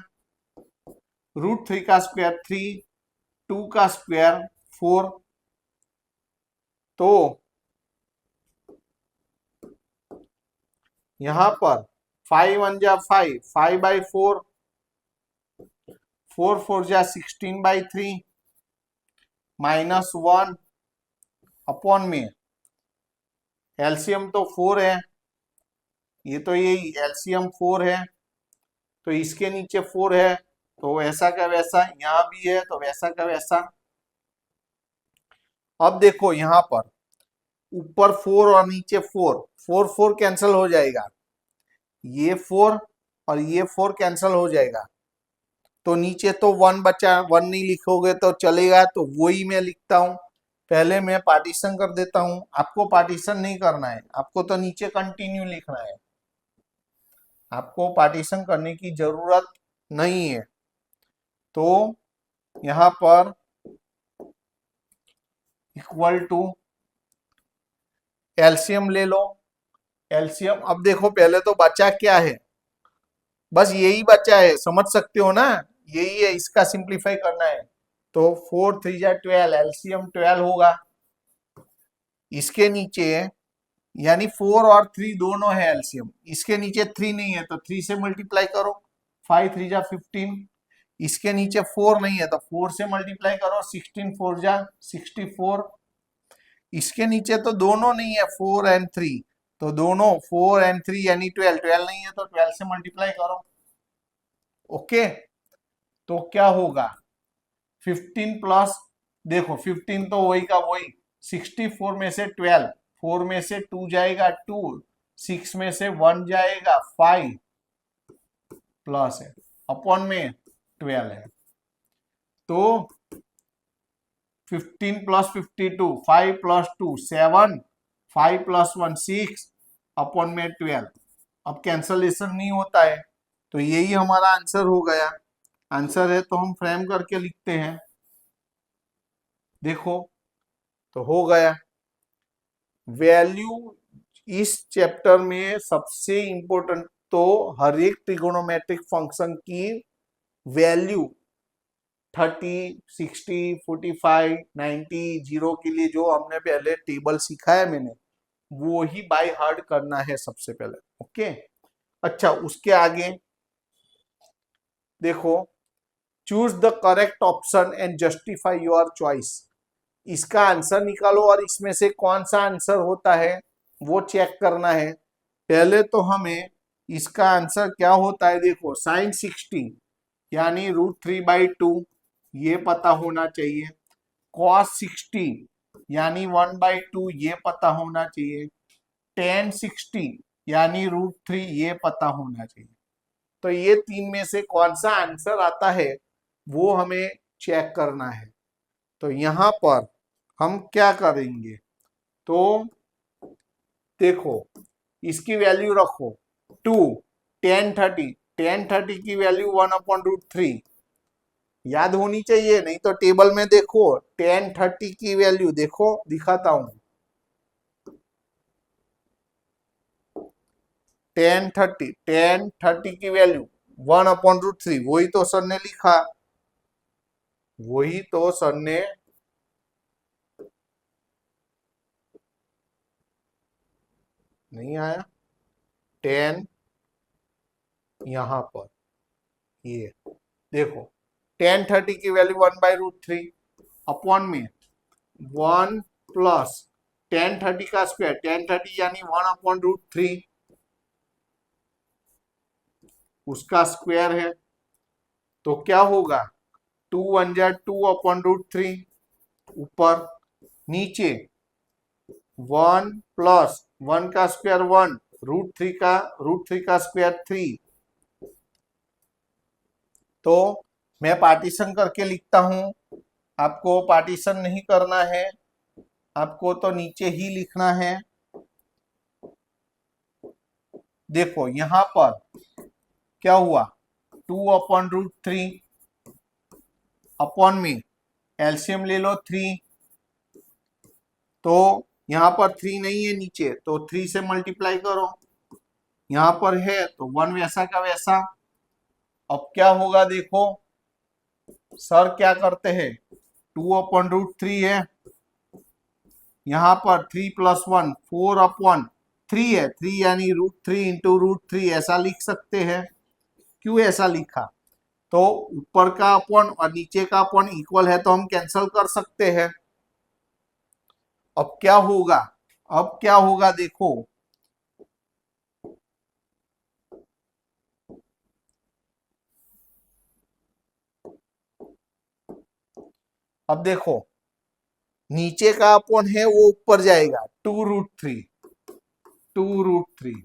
√3 का स्क्वायर 3, 2 का स्क्वायर 4। तो यहां पर 5 1 जा 5, 5/4, 4 4 जा 16/3 -1 अपॉन में एलसीएम तो 4 है, ये तो यही एलसीएम 4 है, तो इसके नीचे 4 है, तो वैसा का वैसा यहां भी है, तो वैसा का वैसा। अब देखो यहां पर ऊपर 4 और नीचे 4, 4 4 कैंसिल हो जाएगा, ये 4 और ये 4 कैंसिल हो जाएगा, तो नीचे तो 1 बचा, 1 नहीं लिखोगे तो चलेगा, तो वही मैं लिखता हूं। पहले मैं पार्टीशन कर देता हूं, आपको पार्टीशन नहीं करना है, आपको तो नीचे कंटिन्यू लिखना है, आपको पार्टीशन करने की जरूरत नहीं है। तो यहां पर इक्वल टू एलसीएम ले लो, एलसीएम अब देखो पहले तो बचा क्या है, बस यही बचा है, समझ सकते हो ना, यही है, इसका सिंप्लीफाई करना है। तो 4 3 जा 12, एलसीएम 12 होगा। इसके नीचे यानी 4 और 3 दोनों है एलसीएम, इसके नीचे 3 नहीं है तो 3 से मल्टीप्लाई करो, 5 3 जा 15। इसके नीचे 4 नहीं है तो 4 से मल्टीप्लाई करो, 16 4 जा 64। इसके नीचे तो दोनों नहीं है 4 एंड 3, तो दोनों 4 एंड 3 यानी 12, 12 नहीं है तो 12 से मल्टीप्लाई करो। ओके, तो क्या होगा 15 प्लस, देखो 15 तो वही का वही, 64 में से 12, 4 में से 2 जाएगा 2, 6 में से 1 जाएगा 5 प्लस है अपॉन में 12 है, तो 15 प्लस 52, 5 प्लस 2 7, 5 प्लस 1 6 अपॉन में 12। अब कैंसलेशन नहीं होता है, तो यही हमारा आंसर हो गया। आंसर है तो हम फ्रेम करके लिखते हैं, देखो तो हो गया। वैल्यू इस चैप्टर में सबसे इंपॉर्टेंट तो हर एक ट्रिगोनोमेट्रिक फंक्शन की वैल्यू 30 60 45 90 0 के लिए जो हमने पहले टेबल सीखा है मैंने, वो ही बाय हार्ट करना है सबसे पहले। ओके, अच्छा उसके आगे देखो, choose the correct option and justify your choice. इसका आंसर निकालो और इसमें से कौन सा आंसर होता है वो चेक करना है। पहले तो हमें इसका आंसर क्या होता है, देखो sin 60 यानी √3/2 ये पता होना चाहिए, cos 60 यानी 1/2 ये पता होना चाहिए, tan 60 यानी √3 ये पता होना चाहिए। तो ये तीन में से कौन सा आंसर आता है वो हमें चेक करना है। तो यहां पर हम क्या करेंगे, तो देखो इसकी वैल्यू रखो 2, tan 30, tan 30 की वैल्यू 1/√3 याद होनी चाहिए, नहीं तो टेबल में देखो tan 30 की वैल्यू देखो, दिखाता हूं, tan 30 की वैल्यू 1/√3, वही तो सर ने लिखा, वही तो सर ने नहीं आया, 10 यहां पर ये देखो tan 30 की वैल्यू 1/√3 अपॉन में 1 प्लस tan 30 का स्क्वायर, tan 30 यानी 1/√3 उसका स्क्वायर है, तो क्या होगा 2 1 जा 2/√3 ऊपर, नीचे 1 प्लस 1 का स्क्वायर 1, √3 का स्क्वायर 3। तो मैं पार्टीशन करके लिखता हूं, आपको पार्टीशन नहीं करना है, आपको तो नीचे ही लिखना है। देखो यहां पर क्या हुआ 2/√3 अपॉन में एलसीएम ले लो 3, तो यहां पर 3 नहीं है नीचे, तो 3 से मल्टीप्लाई करो, यहाँ पर है तो 1 वैसा का वैसा। अब क्या होगा देखो, सर क्या करते हैं, 2/√3 है, यहाँ पर 3+1 4/3 है, 3 यानी √3 इंटू √3 ऐसा लिख सकते हैं। क्यों ऐसा लिखा, तो ऊपर का अपॉन और नीचे का अपॉन इक्वल है तो हम कैंसिल कर सकते हैं। अब क्या होगा, अब क्या होगा देखो, अब देखो नीचे का अपॉन है वो ऊपर जाएगा 2√3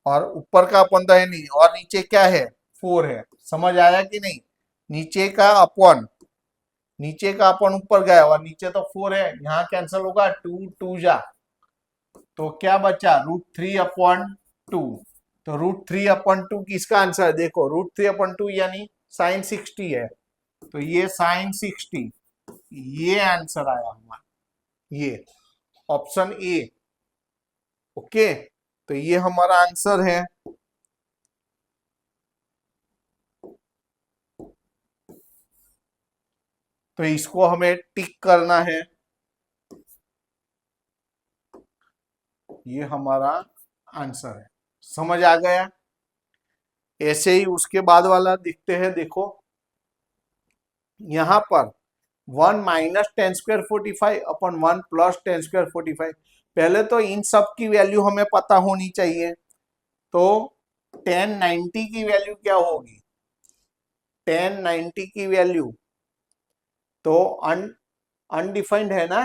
और ऊपर का अपन तो है नहीं, और नीचे क्या है 4 है। समझ आया कि नहीं, नीचे का अपॉन, नीचे का अपॉन ऊपर गया और नीचे तो 4 है, यहाँ कैंसिल होगा 2 2 जा, तो क्या बचा √3/2। तो √3/2 किसका आंसर है, देखो √3/2 यानी sin 60 है, तो ये sin 60, ये आंसर आया हमारा, ये ऑप्शन ए। ओके, तो ये हमारा आंसर है। तो इसको हमें टिक करना है, ये हमारा आंसर है। समझ आ गया। ऐसे ही उसके बाद वाला दिखते हैं, देखो यहां पर 1 - tan² 45 अपन 1 + tan²45। पहले तो इन सब की वैल्यू हमें पता होनी चाहिए। तो tan 90 की वैल्यू क्या होगी, tan 90 की वैल्यू तो अनडिफाइंड है ना,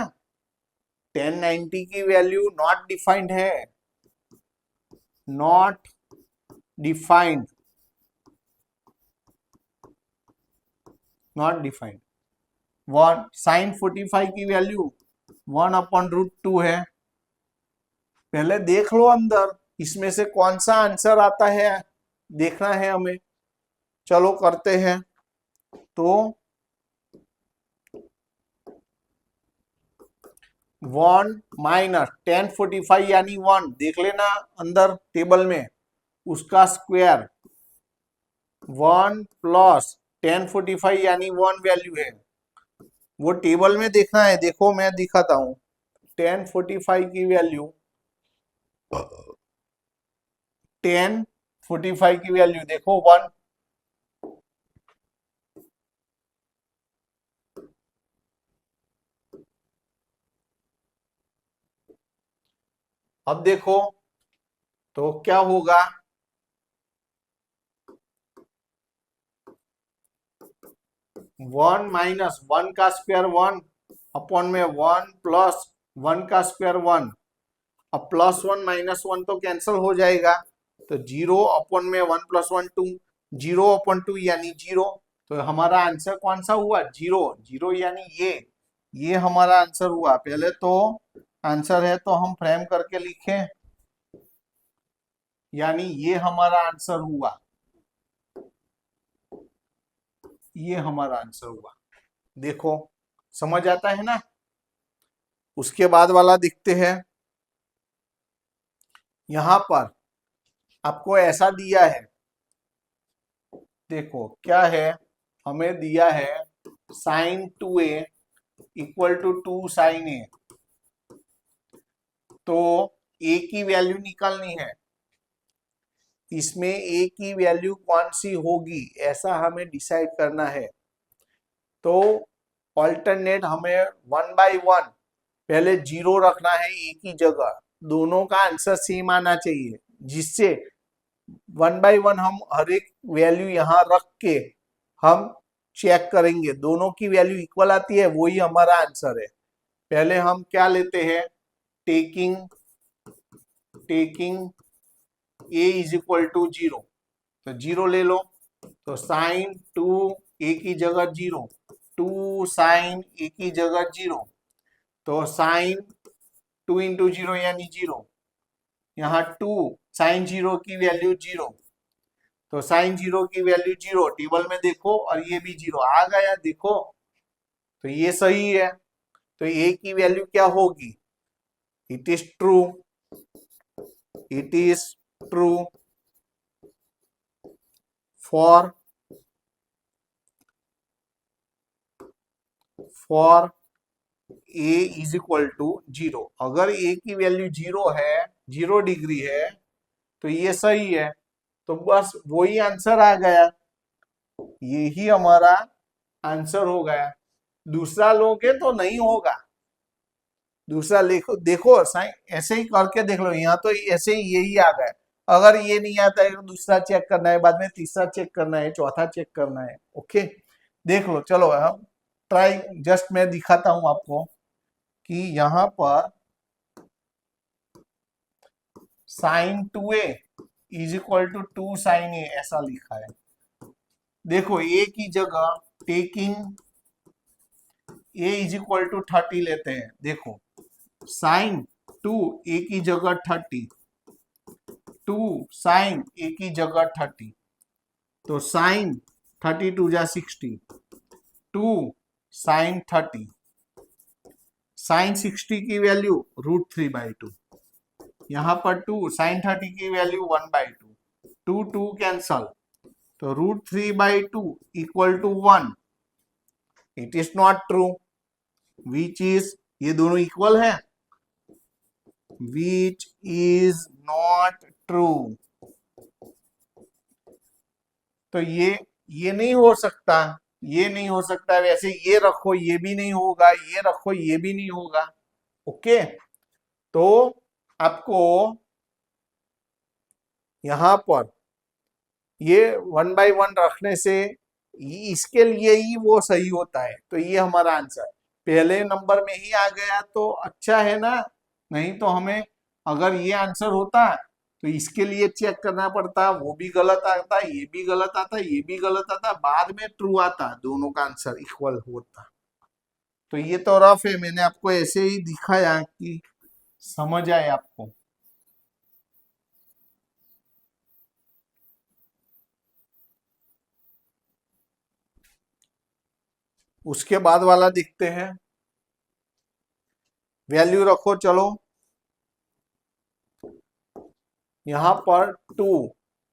tan 90 की वैल्यू नॉट डिफाइंड है, not defined, not defined. 1 sin 45 की वैल्यू 1/√2 है। पहले देख लो अंदर इसमें से कौन सा आंसर आता है, देखना है हमें। चलो करते हैं। तो 1 - tan 45 यानी 1 देख लेना अंदर टेबल में, उसका स्क्वायर 1 + tan 45 यानी 1 वैल्यू है, वो टेबल में देखना है। देखो मैं दिखाता हूं, tan 45 की वैल्यू, tan 45 की वैल्यू देखो 1। अब देखो तो क्या होगा, 1 - 1 का स्क्वायर 1 अपॉन में 1 + 1 का स्क्वायर 1। अब +1 -1 तो कैंसिल हो जाएगा, तो 0/1 + 1 2, 0/2 यानी 0। तो हमारा आंसर कौन सा हुआ, 0 0 यानी ये हमारा आंसर हुआ। पहले तो आंसर है तो हम फ्रेम करके लिखें, यानी ये हमारा आंसर हुआ, ये हमारा आंसर हुआ। देखो समझ आता है ना। उसके बाद वाला दिखते हैं, यहां पर आपको ऐसा दिया है, देखो क्या है, हमें दिया है sin 2a = 2 sin a। तो a की वैल्यू निकालनी है, इसमें a की वैल्यू कौन सी होगी ऐसा हमें डिसाइड करना है। तो ऑल्टरनेट हमें 1/1 पहले 0 रखना है a की जगह, दोनों का आंसर सेम आना चाहिए, जिससे 1/1 हम हर एक वैल्यू यहाँ रख के हम चेक करेंगे, दोनों की वैल्यू इक्वल आती है, वही हमारा आंसर है। पहले हम क्या लेते हैं, टेकिंग a = 0, तो 0 ले लो, तो sin 2a की जगह 0, 2 sin a की जगह 0, तो sin 2 × 0 यानी 0, यहाँ 2 sin 0 की वैल्यू 0, तो sin 0 की वैल्यू 0, टेबल में देखो और ये भी 0 आ गया, देखो तो ये सही है। तो a की वैल्यू क्या होगी, it is true, it is true for A is equal to 0। अगर ए की वैल्यू 0 है, 0 डिग्री है, तो ये सही है। तो बस वही आंसर आ गया, यही हमारा आंसर हो गया। दूसरा लोगे तो नहीं होगा। दूसरा देखो देखो साइन ऐसे ही करके देख लो, यहाँ तो ऐसे ही यही आ गया। अगर ये नहीं आता है तो दूसरा चेक करना है, बाद में तीसरा चेक करना है, चौथा चेक करना है। ओके, देख लो। चलो हम ट्राई, जस्ट मैं दिखाता हूं आपको कि यहाँ पर sine 2a is equal to 2 sine A ऐसा लिखा है। देखो ए की जगह taking A is equal to 30 लेते हैं। देखो साइन 2 ए की जगह 30, 2 साइन ए की जगह 30, तो साइन 32 जा 60, 2 साइन 30, साइन 60 की वैल्यू √3/2, यहाँ पर 2 साइन 30 की वैल्यू 1/2, 2 2 कैंसल, तो √3/2 equal to 1। It is not true, which is, ये दोनों इक्वल है, विच इज नॉट ट्रू। तो ये नहीं हो सकता, ये नहीं हो सकता। वैसे ये रखो ये भी नहीं होगा, ये रखो ये भी नहीं होगा। ओके, तो आपको यहां पर ये 1/1 रखने से इसके लिए ही वो सही होता है। तो ये हमारा आंसर पहले नंबर में ही आ गया तो अच्छा है ना। नहीं तो हमें अगर ये आंसर होता तो इसके लिए चेक करना पड़ता, वो भी गलत आता, ये भी गलत आता, ये भी गलत आता, बाद में ट्रू आता, दोनों का आंसर इक्वल होता। तो ये तो रफ है, मैंने आपको ऐसे ही दिखाया कि समझ आए आपको। उसके बाद वाला देखते हैं। वैल्यू रखो, चलो यहां पर 2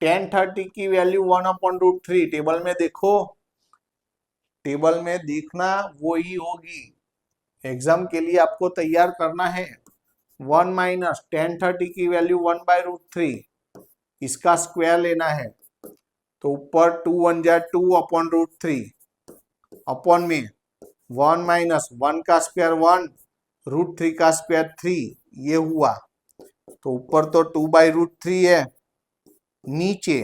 tan 30 की वैल्यू 1/√3, टेबल में देखो, टेबल में देखना वो ही होगी। एग्जाम के लिए आपको तैयार करना है। 1 माइनस tan 30 की वैल्यू 1/√3, इसका स्क्वायर लेना है। तो ऊपर 2 1 जा 2/√3, अपॉन में 1 माइनस 1 का स्क्वायर 1, √3 का स्क्वायर 3, ये हुआ। तो ऊपर तो 2/√3 है, नीचे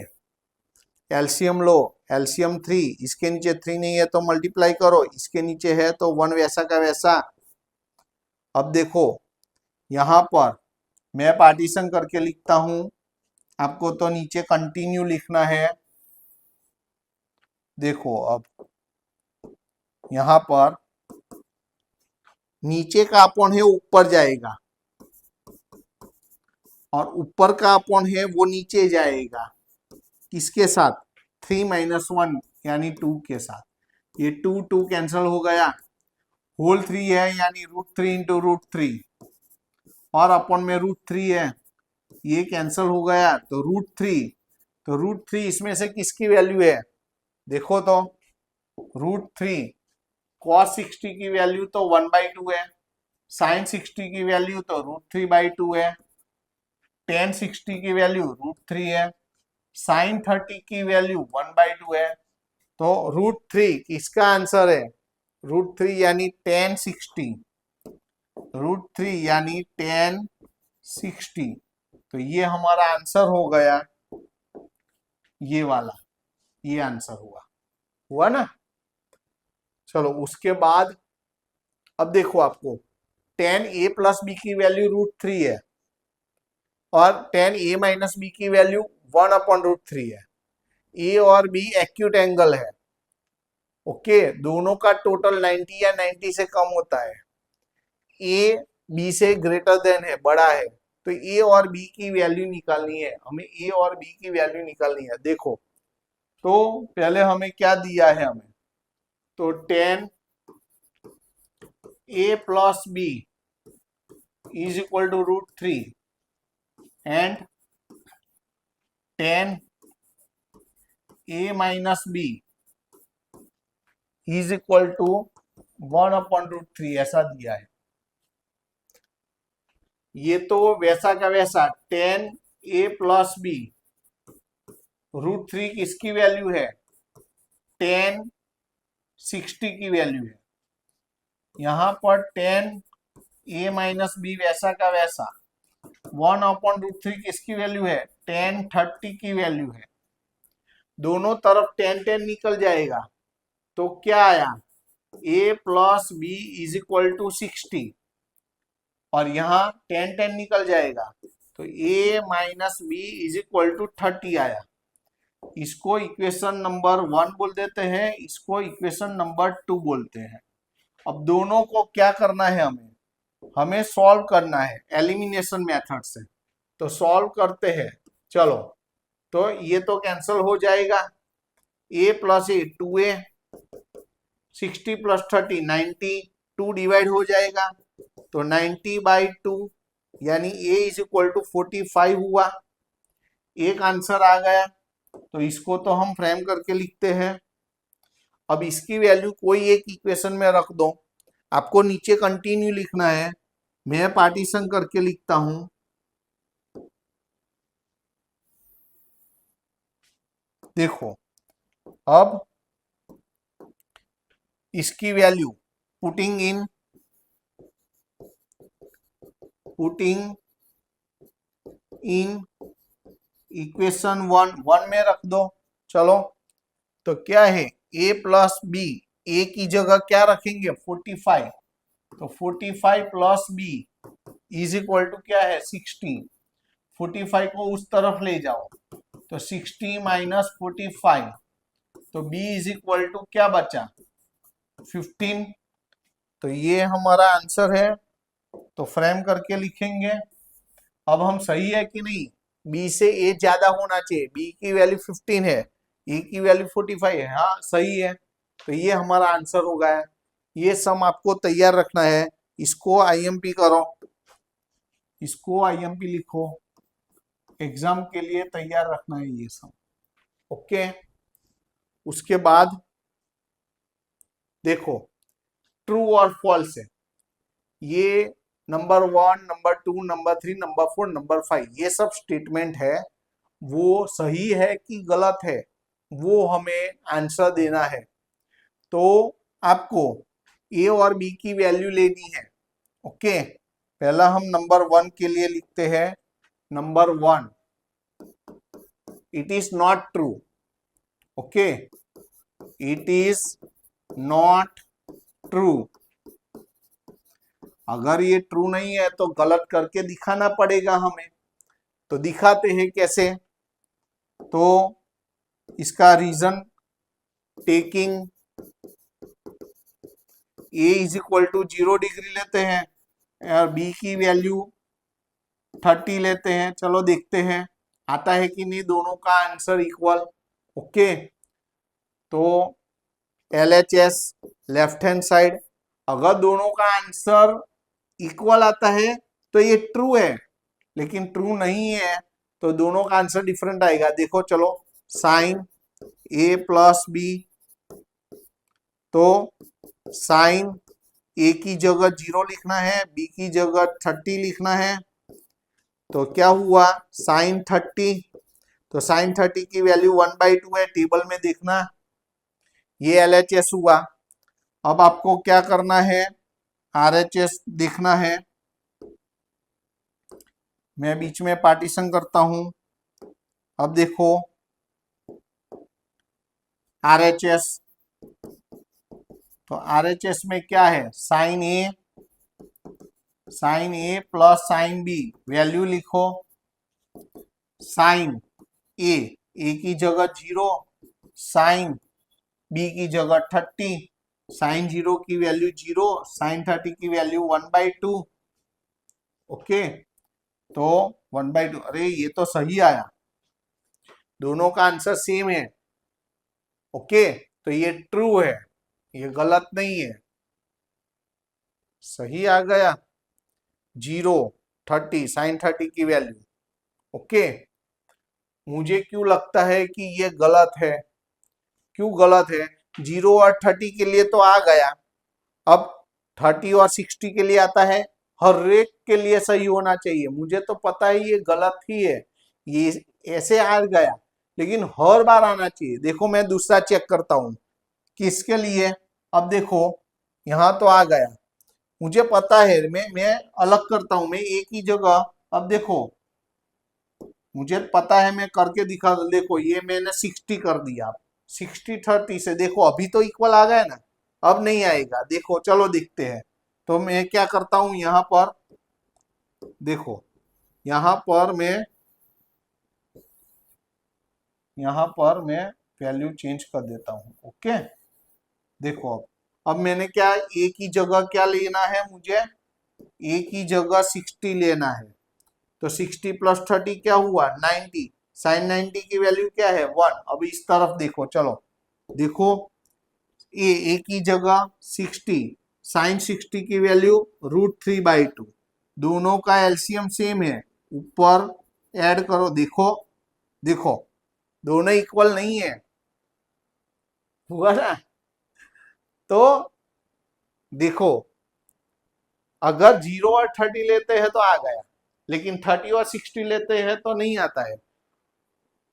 एलसीएम लो, एलसीएम 3, इसके नीचे 3 नहीं है तो मल्टीप्लाई करो, इसके नीचे है तो 1 वैसा का वैसा। अब देखो यहां पर मैं पार्टीशन करके लिखता हूं, आपको तो नीचे कंटिन्यू लिखना है। देखो अब यहां पर नीचे का अपॉन है ऊपर जाएगा, और ऊपर का अपॉन है वो नीचे जाएगा। किसके साथ? 3 - 1 यानी 2 के साथ। ये 2 2 कैंसिल हो गया, होल 3 है यानी √3 इंटू √3, और अपॉन में √3 है, ये कैंसिल हो गया तो √3। तो √3 इसमें से किसकी वैल्यू है? देखो तो √3 cos 60 की वैल्यू तो 1/2 है, sin 60 की वैल्यू तो √3/2 है, tan 60 की वैल्यू √3 है, sin 30 की वैल्यू 1/2 है। तो √3 किसका आंसर है? √3 यानी tan 60, √3 यानी tan 60। तो ये हमारा आंसर हो गया, ये वाला, ये आंसर हुआ ना। चलो उसके बाद अब देखो, आपको tan a प्लस बी की वैल्यू √3 है, और tan a माइनस बी की वैल्यू 1/√3 है। ए और बी एक्यूट एंगल है। ओके, दोनों का टोटल 90 या 90 से कम होता है। ए बी से ग्रेटर देन है, बड़ा है। तो ए और बी की वैल्यू निकालनी है हमें, ए और बी की वैल्यू निकालनी है। देखो तो पहले हमें क्या दिया है, हमें तो tan a plus B is equal to √3 and 10 a minus B is equal to 1/√3 ऐसा दिया है। ये तो वैसा का वैसा 10 a प्लस बी √3 किसकी वैल्यू है, 10 60 की वैल्यू है। यहां पर 10 a माइनस बी वैसा का वैसा 1/√3 किसकी वैल्यू है, 10 30 की वैल्यू है। दोनों तरफ 10 10 निकल जाएगा तो क्या आया, a plus B is equal to 60 और यहाँ 10 10 निकल जाएगा तो a minus B is equal to 30 आया। इसको इक्वेशन नंबर 1 बोल देते हैं, इसको इक्वेशन नंबर 2 बोलते हैं। अब दोनों को क्या करना है, हमें सॉल्व करना है एलिमिनेशन मेथड से। तो सॉल्व करते हैं, चलो। तो ये तो कैंसिल हो जाएगा, a plus A 2a, 60 plus 30 90, 2 divide हो जाएगा तो 90/2 यानी a इज इक्वल टू 45 हुआ। एक आंसर आ गया तो इसको तो हम फ्रेम करके लिखते हैं। अब इसकी वैल्यू कोई एक इक्वेशन में रख दो, आपको नीचे कंटिन्यू लिखना है, मैं पार्टीशन करके लिखता हूं। देखो अब इसकी वैल्यू पुटिंग इन इक्वेशन 1 में रख दो। चलो तो क्या है, a प्लस बी, ए की जगह क्या रखेंगे 45, तो 45 plus B is equal to क्या है 60। 45 को उस तरफ ले जाओ तो 60 माइनस 45 तो b इज इक्वल टू क्या बचा 15। तो ये हमारा आंसर है, तो फ्रेम करके लिखेंगे। अब हम सही है कि नहीं, b से a ज्यादा होना चाहिए, b की वैल्यू 15 है, a की वैल्यू 45 है, हाँ सही है। तो ये हमारा आंसर हो गया। ये सम आपको तैयार रखना है, इसको आईएमपी करो, इसको आईएमपी लिखो, एग्जाम के लिए तैयार रखना है ये सम। ओके, उसके बाद देखो ट्रू और फॉल्स है, ये number 1, number 2, number 3, number 4, number 5 ये सब स्टेटमेंट है, वो सही है कि गलत है वो हमें आंसर देना है। तो आपको ए और बी की वैल्यू लेनी है। ओके, पहला हम नंबर 1 के लिए लिखते हैं, number 1 it is not true. Okay, it is not true. अगर ये ट्रू नहीं है तो गलत करके दिखाना पड़ेगा हमें। तो दिखाते हैं कैसे, तो इसका reason taking a is equal to 0 degree लेते हैं और b की वैल्यू 30 लेते हैं। चलो देखते हैं आता है कि नहीं दोनों का आंसर इक्वल। ओके, तो LHS लेफ्ट हैंड साइड, अगर दोनों का आंसर इक्वल आता है तो ये ट्रू है, लेकिन ट्रू नहीं है तो दोनों का आंसर डिफरेंट आएगा। देखो चलो, साइन a प्लस बी, तो साइन a की जगह 0 लिखना है, b की जगह 30 लिखना है। तो क्या हुआ साइन 30, तो साइन 30 की वैल्यू 1/2 है, टेबल में देखना, ये LHS हुआ। अब आपको क्या करना है, RHS देखना है। मैं बीच में पार्टीशन करता हूं। अब देखो RHS, तो RHS में क्या है, साइन ए प्लस साइन बी, वैल्यू लिखो, साइन ए की जगह 0, साइन बी की जगह 30, साइन 0 की वैल्यू 0, साइन 30 की वैल्यू 1/2। ओके, तो 1/2, अरे ये तो सही आया, दोनों का आंसर सेम है। ओके, तो ये ट्रू है, ये गलत नहीं है, सही आ गया 0 30 साइन 30 की वैल्यू। ओके, मुझे क्यों लगता है कि ये गलत है? क्यों गलत है? 0 और 30 के लिए तो आ गया, अब 30 और 60 के लिए आता है। हर एक के लिए सही होना चाहिए, मुझे तो पता है ये गलत ही है, ये ऐसे आ गया, लेकिन हर बार आना चाहिए। देखो मैं दूसरा चेक करता हूं किसके लिए। अब देखो यहाँ तो आ गया, मुझे पता है, मैं अलग करता हूं, मैं एक ही जगह। अब देखो मुझे पता है, मैं करके दिखा दो। देखो ये मैंने 60 कर दिया, 60 30 से देखो अभी तो इक्वल आ गया ना, अब नहीं आएगा। देखो चलो देखते हैं। तो मैं क्या करता हूं यहाँ पर, देखो यहाँ पर मैं वैल्यू चेंज कर देता हूँ। ओके देखो अब मैंने क्या, एक ही जगह क्या लेना है मुझे, एक ही जगह 60 लेना है। तो 60 प्लस 30 क्या हुआ, 90। साइन 90 की वैल्यू क्या है, 1। अब इस तरफ देखो, चलो देखो ये एक ही जगह 60, साइन 60 की वैल्यू √3/2। दोनों का एलसीएम सेम है, ऊपर ऐड करो। देखो देखो दोनों इक्वल नहीं है, हुआ ना? तो देखो अगर 0 और 30 लेते हैं तो आ गया, लेकिन 30 और 60 लेते हैं तो नहीं आता है।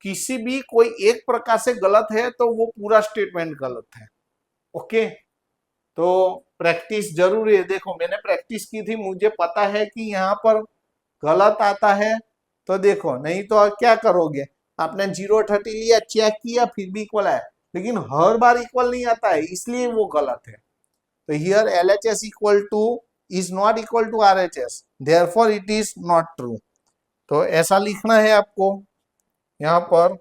किसी भी कोई एक प्रकार से गलत है तो वो पूरा स्टेटमेंट गलत है। ओके तो प्रैक्टिस जरूरी है। देखो मैंने प्रैक्टिस की थी, मुझे पता है कि यहाँ पर गलत आता है। तो देखो नहीं तो क्या करोगे, आपने 0 30 लिया, चेक किया, फिर भी इक्वल आया, लेकिन हर बार इक्वल नहीं आता है, इसलिए वो गलत है। तो here LHS equal to is not equal to RHS, therefore it is not true. तो ऐसा लिखना है आपको यहाँ पर।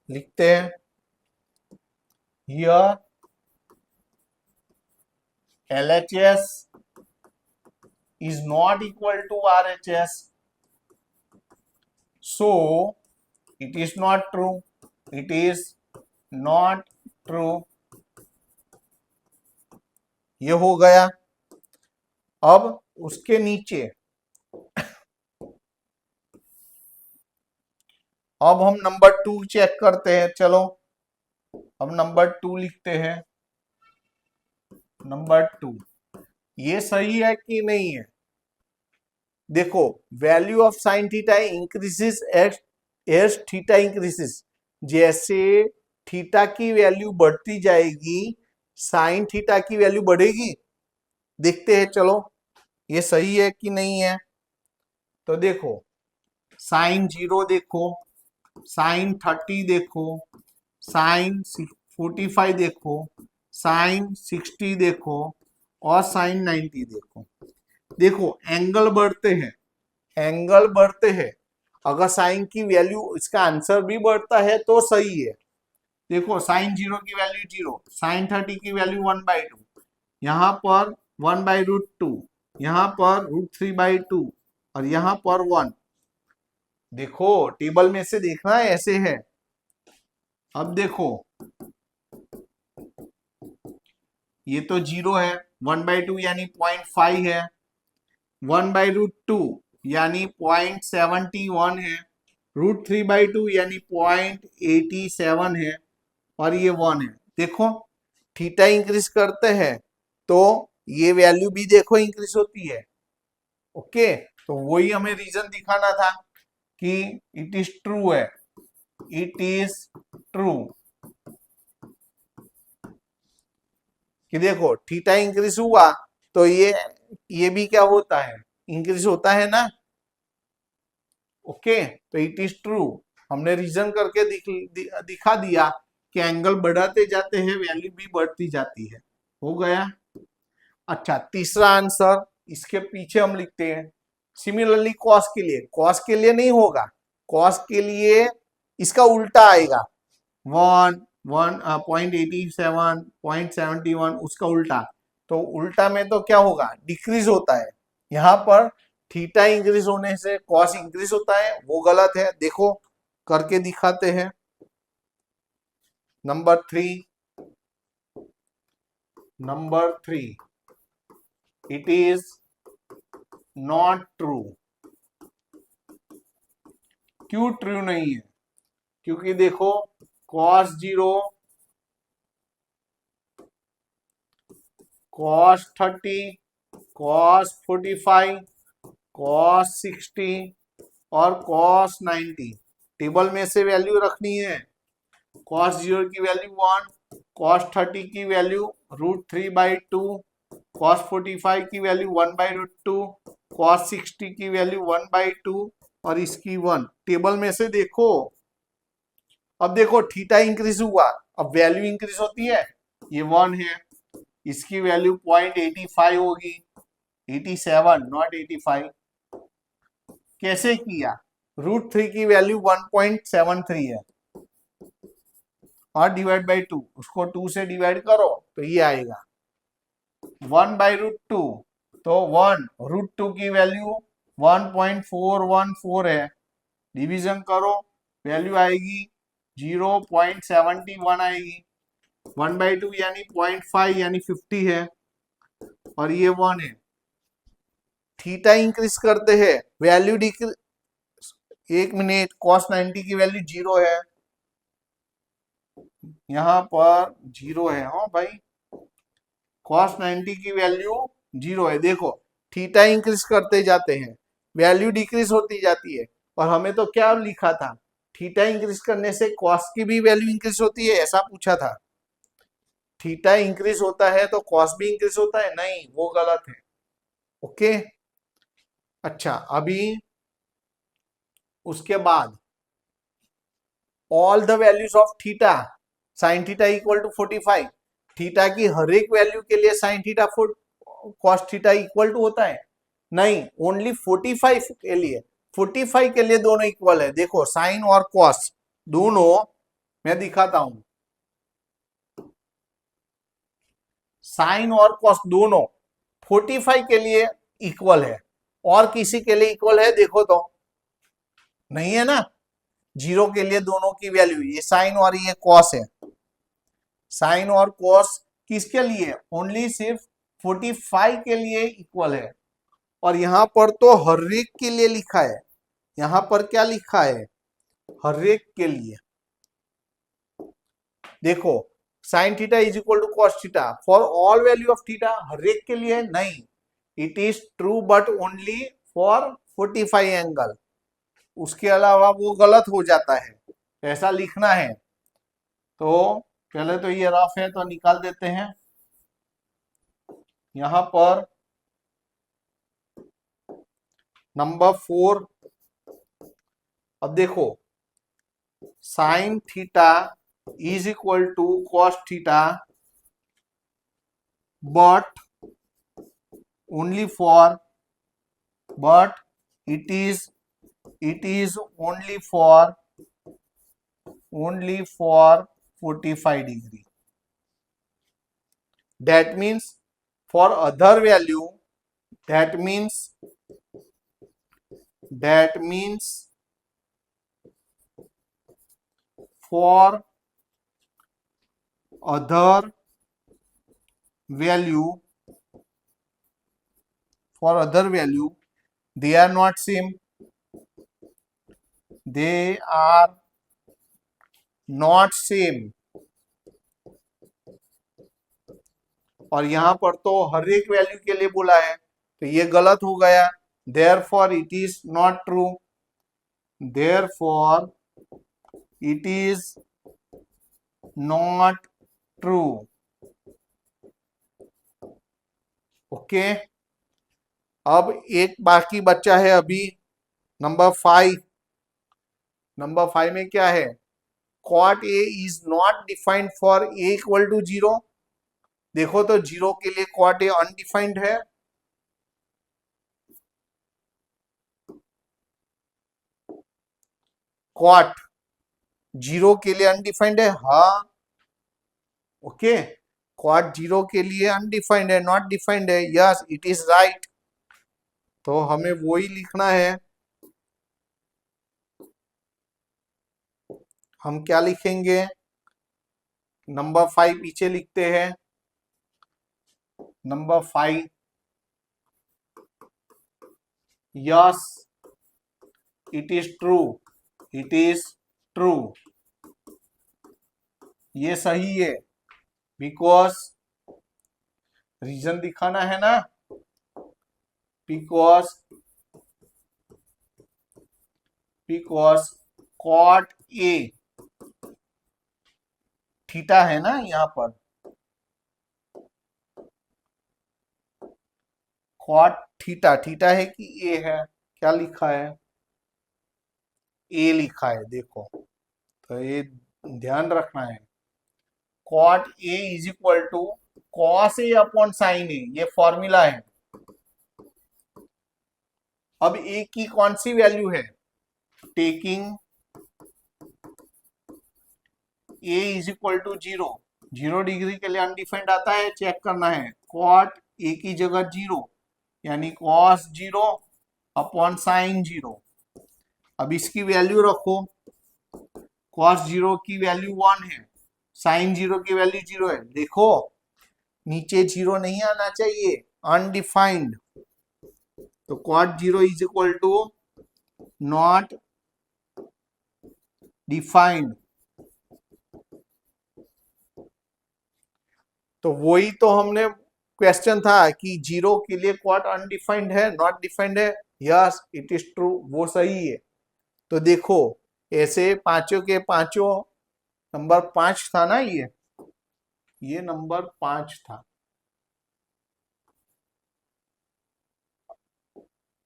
लिखते हैं here LHS is not equal to RHS, so it is not true, it is not true। ये हो गया। अब उसके नीचे अब हम नंबर 2 चेक करते हैं। चलो अब नंबर 2 लिखते हैं। नंबर 2 ये सही है कि नहीं है? देखो value of sine theta increases as theta increases, जैसे थीटा की वैल्यू बढ़ती जाएगी साइन थीटा की वैल्यू बढ़ेगी। देखते हैं चलो ये सही है कि नहीं है। तो देखो साइन 0 देखो, साइन 30 देखो, साइन 45 देखो, साइन 60 देखो और साइन 90 देखो। देखो एंगल बढ़ते हैं, एंगल बढ़ते हैं। अगर साइन की वैल्यू, इसका आंसर भी बढ़ता है तो सही है। देखो साइन 0 की वैल्यू 0, साइन 30 की वैल्यू 1/2, यहाँ पर 1/√2, यहाँ पर √3/2 और यहाँ पर 1। देखो टेबल में से देखना है, ऐसे है। अब देखो ये तो 0 है, 1/2 यानी 0.5 है, 1/√2 यानी 0.71 है, √3/2 यानी 0.87 है और ये 1 है। देखो थीटा इंक्रीज करते हैं तो ये वैल्यू भी देखो इंक्रीज होती है। ओके तो वही हमें रीजन दिखाना था कि इट इज ट्रू है, इट इज ट्रू कि देखो थीटा इंक्रीज हुआ तो ये भी क्या होता है, इंक्रीज होता है ना। ओके तो इट इज ट्रू, हमने रीजन करके दिखा दिया कि एंगल बढ़ाते जाते हैं वैल्यू भी बढ़ती जाती है। हो गया। अच्छा तीसरा आंसर इसके पीछे हम लिखते हैं। सिमिलरली कॉस के लिए, कॉस के लिए नहीं होगा, कॉस के लिए इसका उल्टा आएगा। 0.87 0.71 उसका उल्टा। तो उल्टा में तो क्या होगा, डिक्रीज होता है। यहाँ पर थीटा इंक्रीज होने से कॉस इंक्रीज होता है, वो गलत है। देखो करके दिखाते हैं। Number 3 it is not true. क्यों ट्रू नहीं है? क्योंकि देखो cos 0, cos 30, cos 45, cos 60 और cos 90 टेबल में से वैल्यू रखनी है। cos 0 की वैल्यू 1, cos 30 की वैल्यू √3/2, cos 45 की वैल्यू 1/√2, cos 60 की वैल्यू 1/2 और इसकी 1। टेबल में से देखो। अब देखो थीटा इंक्रीज हुआ, अब वैल्यू इंक्रीज होती है, ये 1 है, इसकी वैल्यू 0.85 होगी, 87 नॉट 85। कैसे किया? √3 की वैल्यू 1.73 है और डिवाइड बाई 2, उसको 2 से डिवाइड करो तो ये आएगा 1/√2। तो 1 √2 की वैल्यू 1.414 है, डिवीजन करो वैल्यू आएगी 0.71 आएगी। 1/2 यानी 0.5 यानी 50 है और ये 1 है। थीटा इंक्रीज करते हैं, वैल्यू डिक्रीज। 1 मिनट, cos 90 की वैल्यू 0 है, यहां पर 0 है। हाँ भाई, cos 90 की वैल्यू 0 है। देखो थीटा इंक्रीज करते जाते हैं, वैल्यू डिक्रीज होती जाती है। और हमें तो क्या लिखा था, थीटा इंक्रीज करने से cos की भी वैल्यू इंक्रीज होती है, ऐसा पूछा था। थीटा इंक्रीज होता है तो cos भी इंक्रीज होता है? नहीं, वो गलत है। ओके। अच्छा, अभी उसके बाद all the values of theta sine theta equal to 45। Theta की हर एक वैल्यू के लिए sine theta cos theta equal to होता है? नहीं, ओनली 45 के लिए। 45 के लिए दोनों इक्वल है। देखो साइन और कॉस दोनों, मैं दिखाता हूं, साइन और कॉस दोनों 45 के लिए इक्वल है। और किसी के लिए इक्वल है देखो तो? नहीं है ना। 0 के लिए दोनों की वैल्यू, ये साइन और ये कॉस है। साइन और कॉस किसके लिए? ओनली सिर्फ 45 के लिए इक्वल है। और यहां पर तो हर एक के लिए लिखा है। यहां पर क्या लिखा है? हर एक के लिए। देखो sine theta is equal to cos theta for all value of theta, हर एक के लिए नहीं। It is true but only for 45 angle. उसके अलावा वो गलत हो जाता है, ऐसा लिखना है। तो पहले तो ये रफ है तो निकाल देते हैं। यहां पर नंबर 4, अब देखो sine theta is equal to cos theta but only for, but it is only for 45 degree. That means for other value, that means for other value, they are not same, they are not same। और यहां पर तो हर एक value के लिए बोला है, तो ये गलत हो गया। therefore it is not true, therefore it is not true। Okay. अब एक बाकी बच्चा है अभी, नंबर 5। नंबर 5 में क्या है? cot a is not defined for a equal to 0। देखो तो 0 के लिए cot a अनडिफाइंड है। cot 0 के लिए अनडिफाइंड है, हाँ। ओके, cot 0 के लिए अनडिफाइंड है, नॉट डिफाइंड है। Yes, it is right. तो हमें वो ही लिखना है। हम क्या लिखेंगे? नंबर 5 पीछे लिखते हैं। Number 5, yes, it is true, it is true, ये सही है। बिकॉज रीजन दिखाना है ना, बिकॉज कॉट ए थीटा है ना यहां पर, कॉट थीटा, थीटा है कि ए है, क्या लिखा है, ए लिखा है, देखो तो ये ध्यान रखना है। Cot A is equal to cos A upon sine A, ये फॉर्मूला है। अब ए की कौन सी वैल्यू है, taking A is equal to 0, 0 degree के लिए अनडिफाइंड आता है, चेक करना है। कॉट ए की जगह 0 यानी कॉस 0 अपॉन साइन 0। अब इसकी वैल्यू रखो, कॉस 0 की वैल्यू 1 है, साइन 0 की वैल्यू 0 है। देखो नीचे 0 नहीं आना चाहिए, अनडिफाइंड, तो cot 0 is equal to not defined. तो वही तो हमने क्वेश्चन था कि 0 के लिए कॉट अनडिफाइंड है, नॉट डिफाइंड है, यस इट इज ट्रू, वो सही है। तो देखो ऐसे पांचों के पांचों नंबर 5 था ना, ये नंबर 5 था।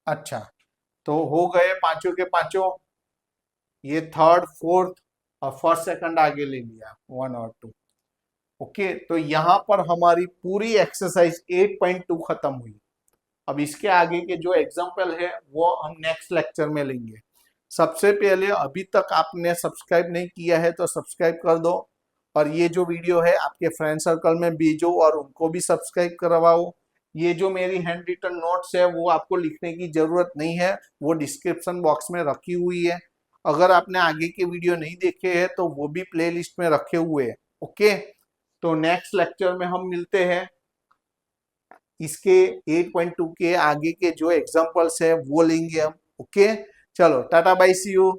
अच्छा, तो हो गए पांचों के पांचों, ये थर्ड फोर्थ और फर्स्ट सेकंड आगे ले लिया 1 और 2। ओके, तो यहां पर हमारी पूरी एक्सरसाइज 8.2 खत्म हुई। अब इसके आगे के जो एग्जाम्पल है वो हम नेक्स्ट लेक्चर में लेंगे। सबसे पहले अभी तक आपने सब्सक्राइब नहीं किया है तो सब्सक्राइब कर दो, और ये जो वीडियो है आपके फ्रेंड सर्कल में भेजो और उनको भी सब्सक्राइब करवाओ। ये जो मेरी हैंड रिटन नोट्स है वो आपको लिखने की जरूरत नहीं है, वो डिस्क्रिप्शन बॉक्स में रखी हुई है। अगर आपने आगे के वीडियो नहीं देखे हैं तो वो भी प्लेलिस्ट में रखे हुए हैं। ओके, तो नेक्स्ट लेक्चर में हम मिलते हैं, इसके 8.2 के आगे के जो एग्जांपल्स है वो लेंगे हम। ओके, चलो टाटा बाय, सी यू।